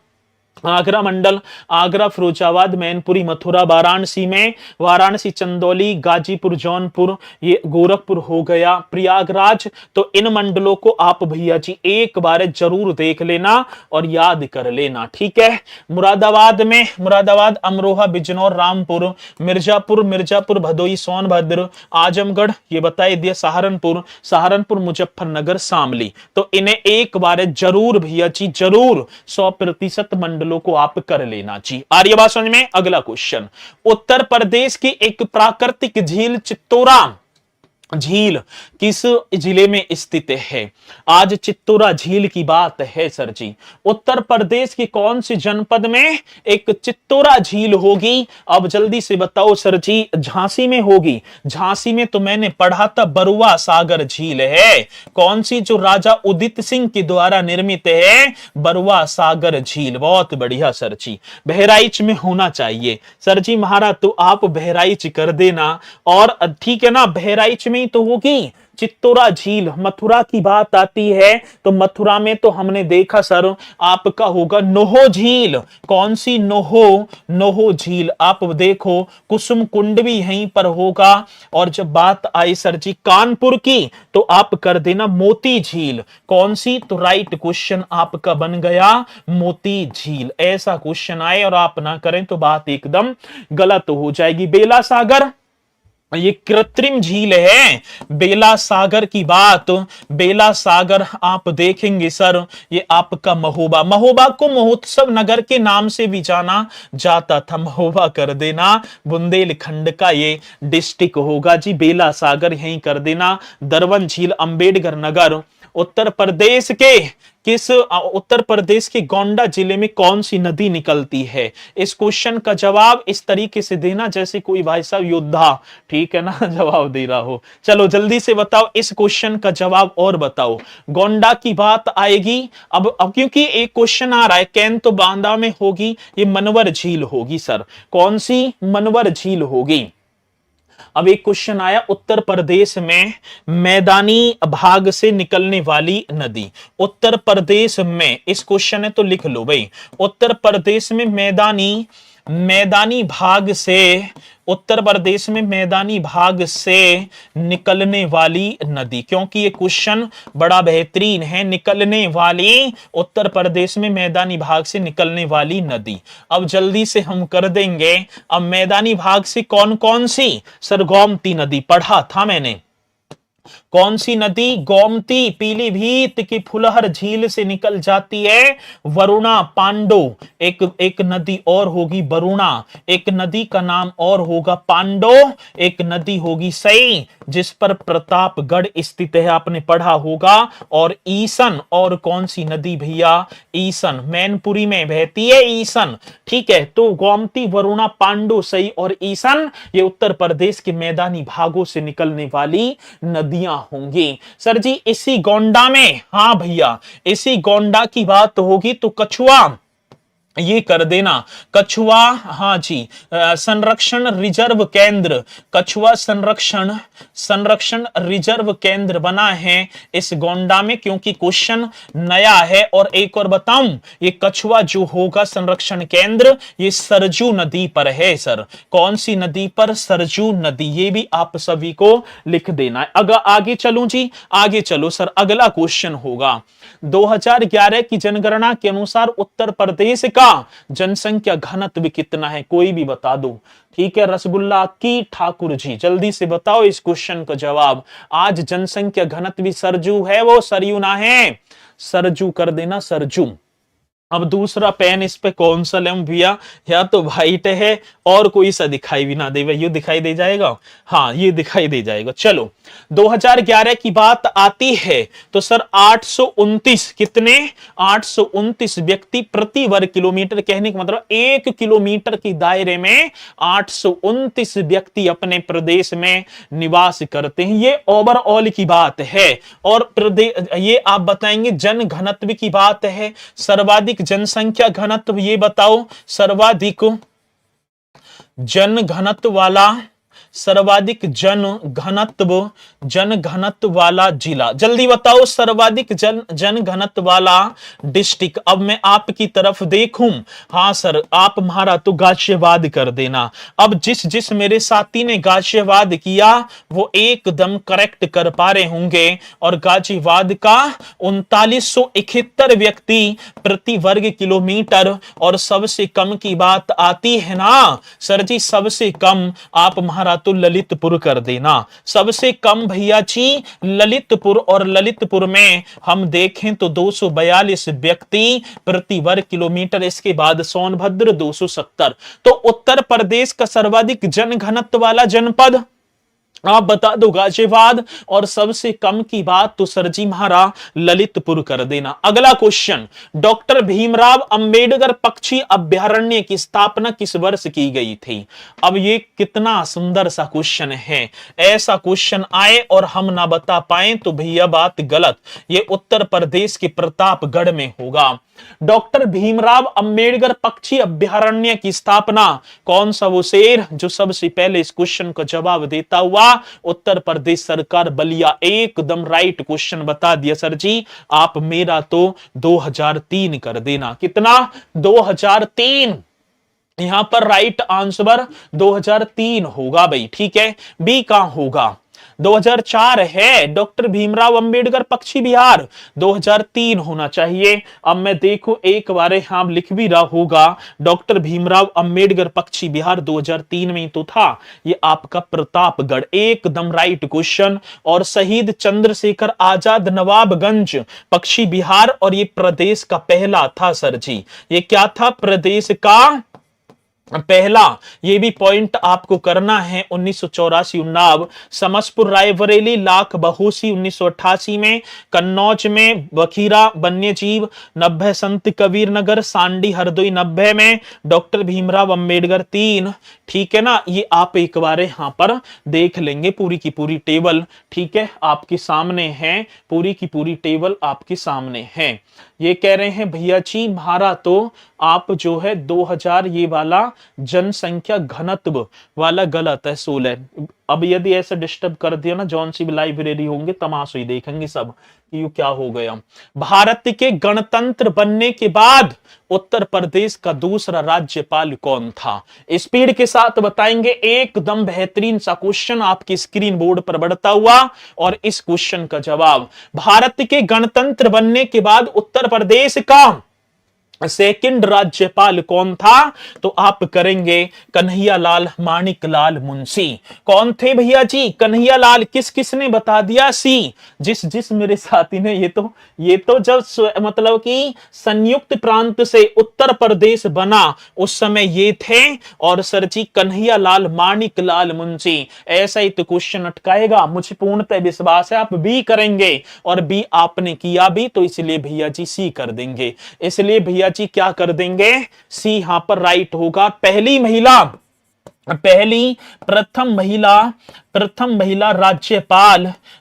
आगरा मंडल, आगरा, फिरोजाबाद, मैनपुरी, मथुरा, वाराणसी में वाराणसी, चंदौली, गाजीपुर, जौनपुर, ये गोरखपुर हो गया, प्रयागराज। तो इन मंडलों को आप भैया जी एक बार जरूर देख लेना और याद कर लेना, ठीक है। मुरादाबाद में, मुरादाबाद, अमरोहा, बिजनौर, रामपुर, मिर्जापुर, भदोई, सोनभद्र, आजमगढ़, ये बताए दिया, सहारनपुर, मुजफ्फरनगर, शामली। तो इन्हें एक बार जरूर भैया जी जरूर 100% मंडलों को आप कर लेना जी। आ रही है बात समझ में? अगला क्वेश्चन, उत्तर प्रदेश की एक प्राकृतिक झील चित्तौरा झील किस जिले में स्थित है? आज चित्तौरा झील की बात है सर जी। उत्तर प्रदेश के कौन से जनपद में एक चित्तौरा झील होगी? अब जल्दी से बताओ सर जी। झांसी में होगी। झांसी में तो मैंने पढ़ा था बरुआ सागर झील है। कौन सी? जो राजा उदित सिंह के द्वारा निर्मित है, बरुआ सागर झील। बहुत बढ़िया सर जी, बहराइच में होना चाहिए सर जी। महाराज तो आप बहराइच कर देना। और ठीक है ना, बहराइच में तो होगी चित्तौरा झील। मथुरा की बात आती है तो मथुरा में तो हमने देखा सर आपका होगा नोहो झील। कौन सी? नोहो झील। आप देखो कुसुम कुंड भी यहीं पर होगा। और जब बात आई सर जी कानपुर की तो आप कर देना मोती झील। कौन सी? तो राइट क्वेश्चन आपका बन गया मोती झील। ऐसा क्वेश्चन आए और आप ना करें तो बात एकदम गलत हो जाएगी। बेला सागर, ये कृत्रिम झील है बेला सागर की बात। बेला सागर आप देखेंगे सर, ये आपका महोबा, महोबा को महोत्सव नगर के नाम से भी जाना जाता था। महोबा कर देना, बुंदेलखंड का ये डिस्ट्रिक्ट होगा जी। बेला सागर यहीं कर देना। दरवन झील अंबेडकर नगर उत्तर प्रदेश के उत्तर प्रदेश के गोंडा जिले में कौन सी नदी निकलती है? इस क्वेश्चन का जवाब इस तरीके से देना जैसे कोई भाई साहब योद्धा, ठीक है ना, जवाब दे रहा हो। चलो जल्दी से बताओ इस क्वेश्चन का जवाब और बताओ। गोंडा की बात आएगी। अब क्योंकि एक क्वेश्चन आ रहा है कैन तो बांदा में होगी, ये मनवर झील होगी सर। कौन सी? मनवर झील होगी। अब एक क्वेश्चन आया उत्तर प्रदेश में मैदानी भाग से निकलने वाली नदी। उत्तर प्रदेश में, इस क्वेश्चन है तो लिख लो भाई, उत्तर प्रदेश में मैदानी भाग से, उत्तर प्रदेश में मैदानी भाग से निकलने वाली नदी, क्योंकि ये क्वेश्चन बड़ा बेहतरीन है। निकलने वाली, उत्तर प्रदेश में मैदानी भाग से निकलने वाली नदी। अब जल्दी से हम कर देंगे। अब मैदानी भाग से कौन कौन सी? सर गोमती नदी पढ़ा था मैंने। कौन सी नदी? गोमती। पीलीभीत की फुलहर झील से निकल जाती है वरुणा, पांडो। एक नदी और होगी वरुणा, एक नदी का नाम और होगा पांडो, एक नदी होगी सई जिस पर प्रतापगढ़ स्थित है, आपने पढ़ा होगा, और ईसन। और कौन सी नदी भैया? ईसन, मैनपुरी में बहती है ईसन, ठीक है। तो गोमती, वरुणा, पांडो, सई और ईसन ये उत्तर प्रदेश के मैदानी भागों से निकलने वाली नदियां होंगी। सर जी इसी गोंडा में, हाँ भैया इसी गोंडा की बात होगी तो कछुआ ये कर देना। कछुआ, हाँ जी, संरक्षण रिजर्व केंद्र, कछुआ संरक्षण रिजर्व केंद्र बना है इस गोंडा में, क्योंकि क्वेश्चन नया है। और एक और बताऊं, ये कछुआ जो होगा संरक्षण केंद्र, ये सरजू नदी पर है सर। कौन सी नदी पर? सरजू नदी। ये भी आप सभी को लिख देना है। अगर आगे चलूं जी, आगे चलो सर, अगला क्वेश्चन होगा 2011 की जनगणना के अनुसार उत्तर प्रदेश का जनसंख्या घनत्व कितना है? कोई भी बता दो, ठीक है। रसगुल्ला की ठाकुर जी जल्दी से बताओ इस क्वेश्चन का जवाब। आज जनसंख्या घनत्व सरजू है, वो सरयू ना है, सरजू कर देना, सरजू। अब दूसरा पेन इस पे कौन सा लें भैया? या तो व्हाइट है और कोई सा दिखाई भी ना दे, ये दिखाई दे जाएगा, हाँ ये दिखाई दे जाएगा। चलो 2011 की बात आती है तो सर 829, कितने? 829 व्यक्ति प्रति वर्ग किलोमीटर, कहने का मतलब 1 किलोमीटर के दायरे में 829 व्यक्ति अपने प्रदेश में निवास करते हैं। ये ओवरऑल की बात है। और प्रदेश, ये आप बताएंगे जन घनत्व की बात है। सर्वाधिक जनसंख्या घनत्व ये बताओ, सर्वाधिक जन घनत्व वाला, सर्वाधिक जन घनत्व वाला जिला, जल्दी बताओ सर्वाधिक जन घनत्व वाला डिस्ट्रिक्ट। अब मैं आपकी तरफ देखूं, हाँ सर आप हमारा तो गाजियाबाद कर देना। अब जिस मेरे साथी ने गाजियाबाद किया वो एकदम करेक्ट कर पा रहे होंगे। और गाजियाबाद का 3971 व्यक्ति प्रति वर्ग किलोमीटर। और सबसे कम की बात आती है ना सर जी, सबसे कम आप हमारा तो ललितपुर कर देना। सबसे कम भैया जी ललितपुर, और ललितपुर में हम देखें तो 242 व्यक्ति प्रति वर्ग किलोमीटर। इसके बाद सोनभद्र 270। तो उत्तर प्रदेश का सर्वाधिक जन घनत्व वाला जनपद आप बता दो गाजियाबाद, और सबसे कम की बात तो सरजी महारा ललितपुर कर देना। अगला क्वेश्चन, डॉक्टर भीमराव अंबेडकर पक्षी अभयारण्य की स्थापना किस वर्ष की गई थी? अब ये कितना सुंदर सा क्वेश्चन है। ऐसा क्वेश्चन आए और हम ना बता पाए तो भैया बात गलत। ये उत्तर प्रदेश के प्रतापगढ़ में होगा। डॉक्टर भीमराव अंबेडकर पक्षी अभयारण्य की स्थापना, कौन सा वो शेर जो सबसे पहले इस क्वेश्चन का जवाब देता हुआ? उत्तर प्रदेश सरकार, बलिया। एकदम राइट क्वेश्चन बता दिया सर जी। आप मेरा तो 2003 कर देना। कितना? 2003। यहां पर राइट आंसर 2003 होगा भाई, ठीक है। बी कहां होगा? 2004 है। डॉक्टर भीमराव अंबेडकर पक्षी विहार 2003 होना चाहिए। अब मैं देखूं एक बार हाँ लिख भी रहा होगा, डॉक्टर भीमराव अंबेडकर पक्षी विहार 2003 में तो था। ये आपका प्रतापगढ़, एकदम राइट क्वेश्चन। और शहीद चंद्रशेखर आजाद नवाबगंज पक्षी विहार, और ये प्रदेश का पहला था सर जी। ये क्या था? प्रदेश का पहला। ये भी पॉइंट आपको करना है। 1984 उन्नाव, समसपुर रायबरेली लाख बहोसी 1988 में, कन्नौज में बखीरा वन्य जीव 90, संत कबीर नगर सांडी हरदोई 90 में, डॉक्टर भीमराव अंबेडकर 3। ठीक है ना, ये आप एक बार यहां पर देख लेंगे पूरी की पूरी टेबल। ठीक है, आपके सामने है, पूरी की पूरी टेबल आपके सामने है। ये कह रहे हैं भैया जी हमारा तो आप जो है 2000 ये वाला जनसंख्या घनत्व वाला गलत है 16। अब यदि ऐसे डिस्टर्ब कर दिया ना, जौन सी भी लाइब्रेरी होंगे तमाशा ही देखेंगे सब कि ये क्या हो गया। भारत के गणतंत्र बनने के बाद उत्तर प्रदेश का दूसरा राज्यपाल कौन था? स्पीड के साथ बताएंगे, एकदम बेहतरीन सा क्वेश्चन आपकी स्क्रीन बोर्ड पर बढ़ता हुआ। और इस क्वेश्चन का जवाब, भारत के गणतंत्र बनने के बाद उत्तर प्रदेश का सेकंड राज्यपाल कौन था? तो आप करेंगे कन्हैयालाल माणिकलाल मुंशी। कौन थे भैया जी? कन्हैयालाल। किस किसने बता दिया? सी। जिस मेरे साथी ने, ये तो जब मतलब कि संयुक्त प्रांत से उत्तर प्रदेश बना उस समय ये थे। और सर जी कन्हैयालाल माणिकलाल मुंशी। ऐसा ही तो क्वेश्चन अटकाएगा, मुझे पूर्णतः विश्वास है आप बी करेंगे। और बी आपने किया भी, तो इसलिए भैया जी सी कर देंगे। इसलिए भैया जी क्या कर देंगे? सी यहां पर राइट होगा। प्रथम महिला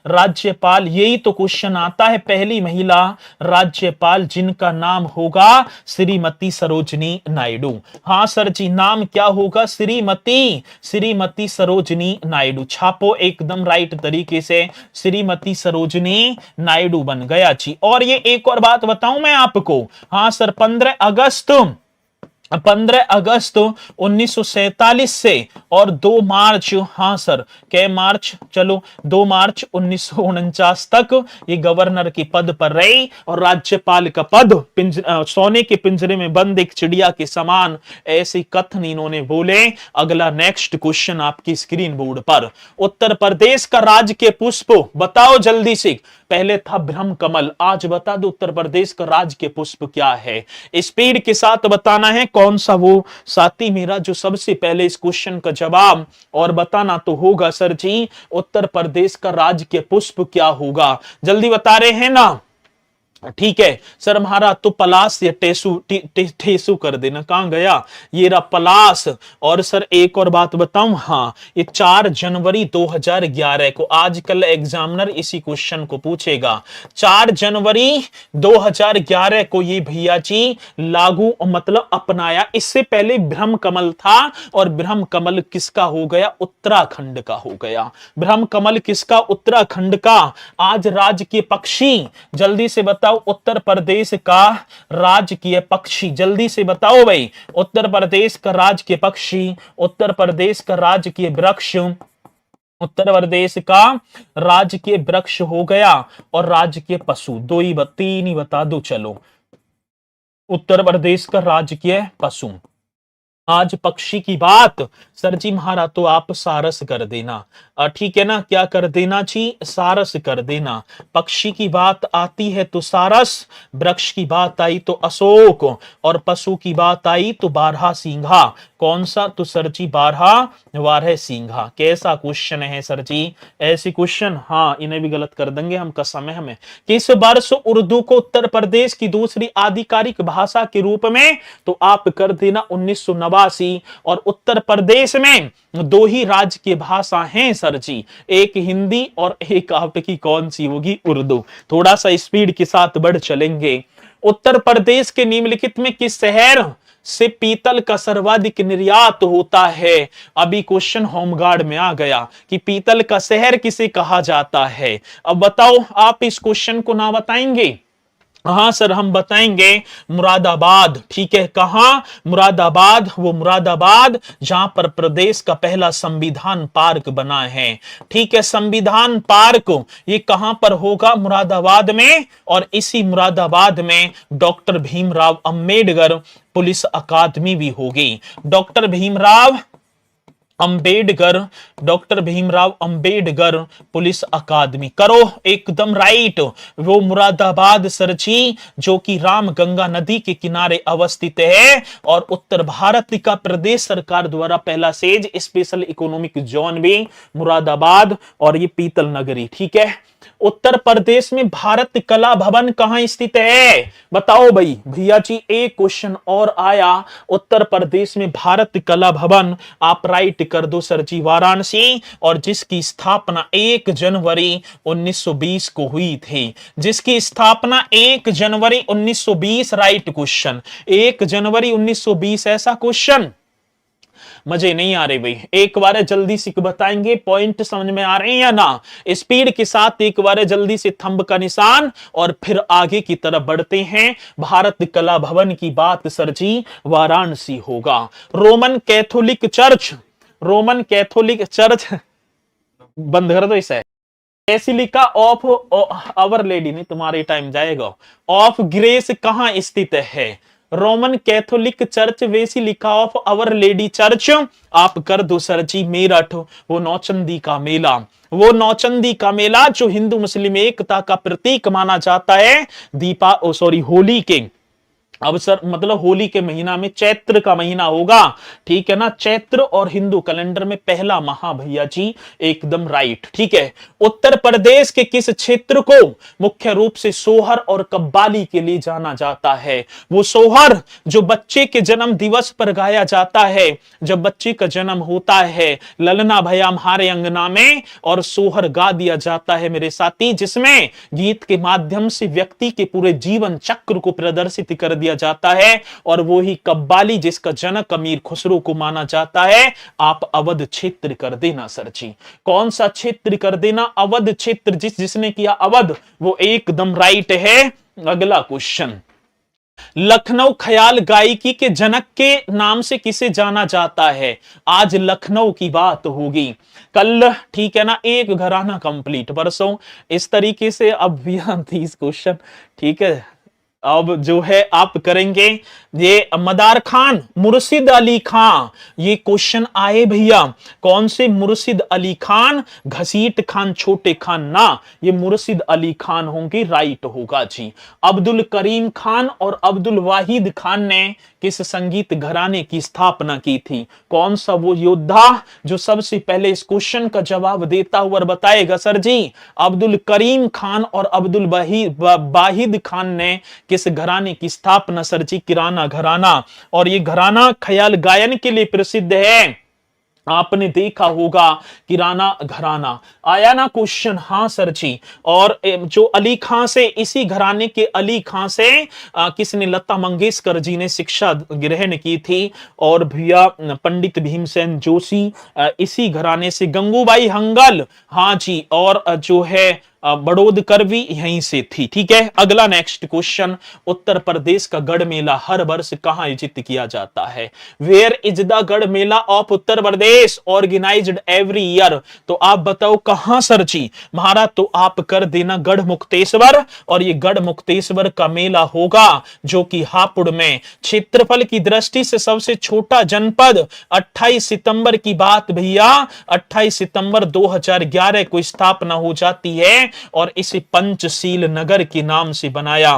राज्यपाल यही तो क्वेश्चन आता है। पहली महिला राज्यपाल जिनका नाम होगा श्रीमती सरोजिनी नायडू। हाँ सर जी, नाम क्या होगा? श्रीमती सरोजिनी नायडू। छापो एकदम राइट तरीके से, श्रीमती सरोजिनी नायडू बन गया जी। और ये एक और बात बताऊं मैं आपको, हाँ सर 15 अगस्त 1947 से और 2 मार्च, हाँ सर कै मार्च, चलो 2 मार्च 1949 तक ये गवर्नर के पद पर रही। और राज्यपाल का पद सोने के पिंजरे में बंद एक चिड़िया के समान, ऐसे कथन इन्होंने बोले। अगला नेक्स्ट क्वेश्चन आपकी स्क्रीन बोर्ड पर, उत्तर प्रदेश का राजकीय पुष्प बताओ जल्दी से। पहले था ब्रह्म कमल, आज बता दो उत्तर प्रदेश का राजकीय पुष्प क्या है? स्पीड के साथ बताना है कौन सा वो साथी मेरा जो सबसे पहले इस क्वेश्चन का जवाब और बताना तो होगा सर जी, उत्तर प्रदेश का राजकीय पुष्प क्या होगा? जल्दी बता रहे हैं ना? ठीक है सर, हमारा तो पलास या ठेसू कर देना। कहां गया ये रहा पलास। और सर एक और बात बताऊं, हाँ ये 4 जनवरी 2011 को, आजकल एग्जामिनर इसी क्वेश्चन को पूछेगा। 4 जनवरी 2011 को ये भैया जी लागू मतलब अपनाया। इससे पहले ब्रह्म कमल था, और ब्रह्म कमल किसका हो गया? उत्तराखंड का हो गया। ब्रह्म कमल किसका? उत्तराखंड का। आज राजकीय पक्षी जल्दी से बताओ, उत्तर प्रदेश का राजकीय पक्षी जल्दी से बताओ भाई। उत्तर प्रदेश का राजकीय पक्षी, उत्तर प्रदेश का राजकीय वृक्ष, उत्तर प्रदेश का राजकीय वृक्ष हो गया। और राजकीय पशु 3 ही बता दो। चलो उत्तर प्रदेश का राजकीय पशु। आज पक्षी की बात सर जी महारा तो आप सारस कर देना, ठीक है ना? क्या कर देना जी? सारस कर देना। पक्षी की बात आती है तो सारस, वृक्ष की बात आई तो अशोक, और पशु की बात आई तो बारहा सिंघा। कौन सा? तो सर जी बारह सिंघा। कैसा क्वेश्चन है सर जी? ऐसे क्वेश्चन हाँ इन्हें भी गलत कर देंगे हम, कसम है हमें। किस वर्ष उर्दू को उत्तर प्रदेश की दूसरी आधिकारिक भाषा के रूप में? तो आप कर देना 1989। और उत्तर प्रदेश में 2 ही राज्य की भाषा हैं सर जी, एक हिंदी और एक आपकी कौन सी होगी? उर्दू। थोड़ा सा स्पीड के साथ बढ़ चलेंगे। उत्तर प्रदेश के निम्नलिखित में किस शहर से पीतल का सर्वाधिक निर्यात होता है? अभी क्वेश्चन होमगार्ड में आ गया कि पीतल का शहर किसे कहा जाता है। अब बताओ, आप इस क्वेश्चन को ना बताएंगे हाँ सर, हम बताएंगे मुरादाबाद। ठीक है, कहाँ? मुरादाबाद, वो मुरादाबाद जहां पर प्रदेश का पहला संविधान पार्क बना है। ठीक है, संविधान पार्क ये कहां पर होगा? मुरादाबाद में। और इसी मुरादाबाद में doctor Bhimrao Ambedkar police academy भी होगी। Doctor Bhimrao Ambedkar, doctor Bhimrao Ambedkar police academy. करो एकदम राइट, वो मुरादाबाद सरची जो कि रामगंगा नदी के किनारे अवस्थित है, और उत्तर भारत का प्रदेश सरकार द्वारा पहला सेज स्पेशल इकोनॉमिक जोन भी मुरादाबाद और ये पीतल नगरी। ठीक है, उत्तर प्रदेश में भारत कला भवन कहां स्थित है? बताओ भाई भैया जी, एक क्वेश्चन और आया, उत्तर प्रदेश में भारत कला भवन, आप राइट कर दो सर जी, वाराणसी, और जिसकी स्थापना 1 जनवरी 1920 को हुई थी। जिसकी स्थापना 1 जनवरी 1920, राइट क्वेश्चन, 1 जनवरी 1920, ऐसा क्वेश्चन। मजे नहीं आ रहे भाई, एक बार जल्दी से बताएंगे, पॉइंट समझ में आ रहे हैं या ना? स्पीड के साथ एक बार जल्दी से थंब का निशान, और फिर आगे की तरफ बढ़ते हैं। भारत कला भवन की बात सर जी वाराणसी होगा। Roman Catholic church, Roman Catholic church बंद कर दो इसे। बेसिलिका ऑफ आवर लेडी, नहीं तुम्हारे टाइम जाएगा, ऑफ ग्रेस कहां स्थित है? Roman Catholic church basilica of our lady church, आप कर दो सर जी मेरठ। वो नौचंदी का मेला, वो नौचंदी का मेला जो हिंदू मुस्लिम एकता का प्रतीक माना जाता है, होली के अवसर, मतलब होली के महीना में, चैत्र का महीना होगा। ठीक है ना, चैत्र और हिंदू कैलेंडर में पहला माह भैया जी, एकदम राइट। ठीक है, उत्तर प्रदेश के किस क्षेत्र को मुख्य रूप से सोहर और कव्वाली के लिए जाना जाता है? वो सोहर जो बच्चे के जन्म दिवस पर गाया जाता है, जब बच्चे का जन्म होता है, ललना भैया हमारे अंगना में, और सोहर गा दिया जाता है मेरे साथी, जिसमें गीत के माध्यम से व्यक्ति के पूरे जीवन चक्र को प्रदर्शित कर दिया जाता है, और वो ही कव्वाली जिसका जनक अमीर खुसरो को माना जाता है। आप अवध क्षेत्र कर देना सर जी, कौन सा क्षेत्र कर देना? अवध क्षेत्र, जिसने किया अवध, वो एकदम राइट है। अगला क्वेश्चन, लखनऊ ख्याल गायकी के जनक के नाम से किसे जाना जाता है? आज लखनऊ की बात होगी, कल ठीक है ना, एक घराना कंप्लीट, परसों इस तरीके से। अब भी 30 क्वेश्चन, ठीक है। अब जो है आप करेंगे ये मदार खान, मुर्शिद अली खान, ये क्वेश्चन आए भैया। कौन से मुर्शिद अली खान? घसीट खान, छोटे खान ना, ये मुर्शिद अली खान होंगे, राइट होगा जी। अब्दुल करीम खान और अब्दुल वाहिद खान ने किस संगीत घराने की स्थापना की थी? कौन सा वो योद्धा जो सबसे पहले इस क्वेश्चन का जवाब देता हुआ बताएगा सर जी? अब्दुल करीम खान और अब्दुल वाहिद खान ने किस घराने की स्थापना सर जी? किराना घराना। और ये घराना ख्याल गायन के लिए प्रसिद्ध है, आपने देखा होगा, किराना घराना। आया ना क्वेश्चन? हाँ सर जी। और जो अली खां से, इसी घराने के अली खां से किसने? लता मंगेशकर जी ने शिक्षा ग्रहण की थी। और भैया पंडित भीमसेन जोशी इसी घराने से। गंगूबाई हंगल, हाँ जी, और जो है बड़ोदकर भी यहीं से थी। ठीक है, अगला नेक्स्ट क्वेश्चन, उत्तर प्रदेश का गढ़ मेला हर वर्ष कहां आयोजित किया जाता है? Where is the Garh Mela of Uttar Pradesh organised every year? तो आप बताओ कहां सर जी? महाराज तो आप कर देना गढ़ मुक्तेश्वर, और ये गढ़ मुक्तेश्वर का मेला होगा जो कि हापुड़ में। क्षेत्रफल की दृष्टि से सबसे छोटा जनपद, 28 सितंबर की बात भैया, 28 सितंबर 2011 को स्थापना हो जाती है, और इसे पंचशील नगर के नाम से बनाया।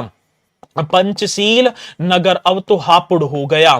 पंचशील नगर, अब तो हापुड़ हो गया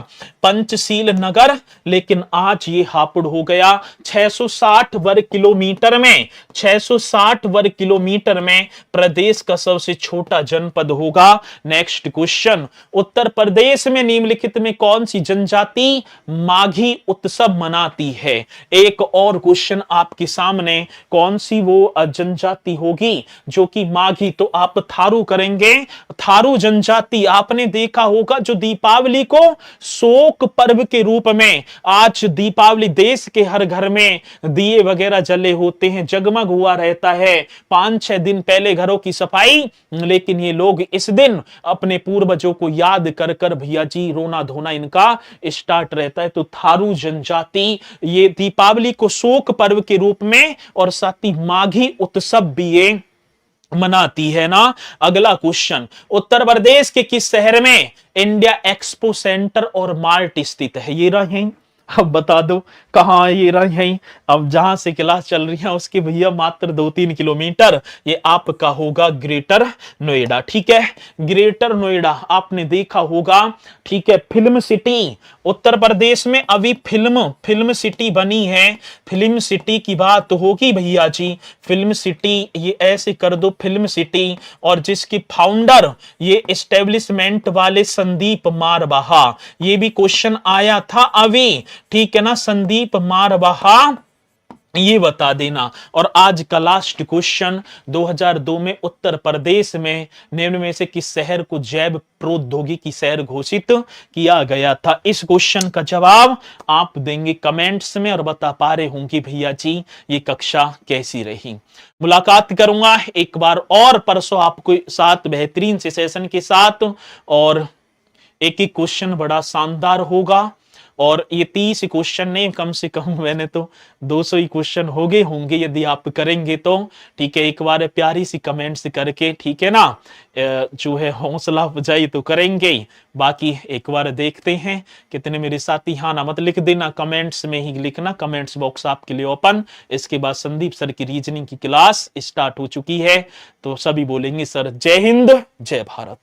पंचशील नगर, लेकिन आज ये हापुड़ हो गया। 660 वर्ग किलोमीटर में, 660 वर्ग किलोमीटर में प्रदेश का सबसे छोटा जनपद होगा। नेक्स्ट क्वेश्चन, उत्तर प्रदेश में निम्नलिखित में कौन सी जनजाति माघी उत्सव मनाती है? एक और क्वेश्चन आपके सामने, कौन सी वो जनजाति होगी जो कि माघी? तो आप थारू करेंगे, थारू जनजाति जनजाति आपने देखा होगा जो दीपावली को शोक पर्व के रूप में, आज दीपावली देश के हर घर में दिए वगैरह जले होते हैं, जगमग हुआ रहता है, 5-6 दिन पहले घरों की सफाई, लेकिन ये लोग इस दिन अपने पूर्वजों को याद कर कर भैया जी रोना धोना इनका स्टार्ट रहता है। तो थारू जनजाति ये दीपावली को शोक पर्व के रूप में और साथ ही माघी उत्सव भी ये मनाती है ना। अगला क्वेश्चन, उत्तर प्रदेश के किस शहर में इंडिया एक्सपो सेंटर और मार्ट स्थित है? ये रहा यहीं, अब बता दो कहां ये रहा यहीं। अब जहां से क्लास चल रही है उसके भैया मात्र 2-3 किलोमीटर, ये आपका होगा ग्रेटर नोएडा। ठीक है, ग्रेटर नोएडा आपने देखा होगा। ठीक है, फिल्म सिटी उत्तर प्रदेश में अभी फिल्म सिटी बनी है। फिल्म सिटी की बात होगी भैया जी, फिल्म सिटी ये ऐसे कर दो फिल्म सिटी, और जिसकी फाउंडर ये एस्टेब्लिशमेंट वाले संदीप मारवाहा, ये भी क्वेश्चन आया था अभी। ठीक है ना, संदीप मारवाहा ये बता देना। और आज का लास्ट क्वेश्चन, 2002 में उत्तर प्रदेश में निम्न में से किस शहर को जैव प्रौद्योगिकी शहर घोषित किया गया था? इस क्वेश्चन का जवाब आप देंगे कमेंट्स में और बता पा रहे होंगे भैया जी ये कक्षा कैसी रही। मुलाकात करूंगा एक बार और परसों आपको साथ बेहतरीन से सेशन के साथ, और एक एक क्वेश्चन बड़ा शानदार होगा। और ये 30 क्वेश्चन नहीं, कम से कम मैंने तो 200 ही क्वेश्चन हो गए होंगे यदि आप करेंगे तो। ठीक है, एक बार प्यारी सी कमेंट्स करके, ठीक है ना, जो है हौसला अफजाई तो करेंगे ही। बाकी एक बार देखते हैं कितने मेरे साथी हाँ ना मत लिख देना, कमेंट्स में ही लिखना, कमेंट्स बॉक्स आपके लिए ओपन। इसके बाद संदीप सर की रीजनिंग की क्लास स्टार्ट हो चुकी है, तो सभी बोलेंगे सर जय हिंद जय भारत।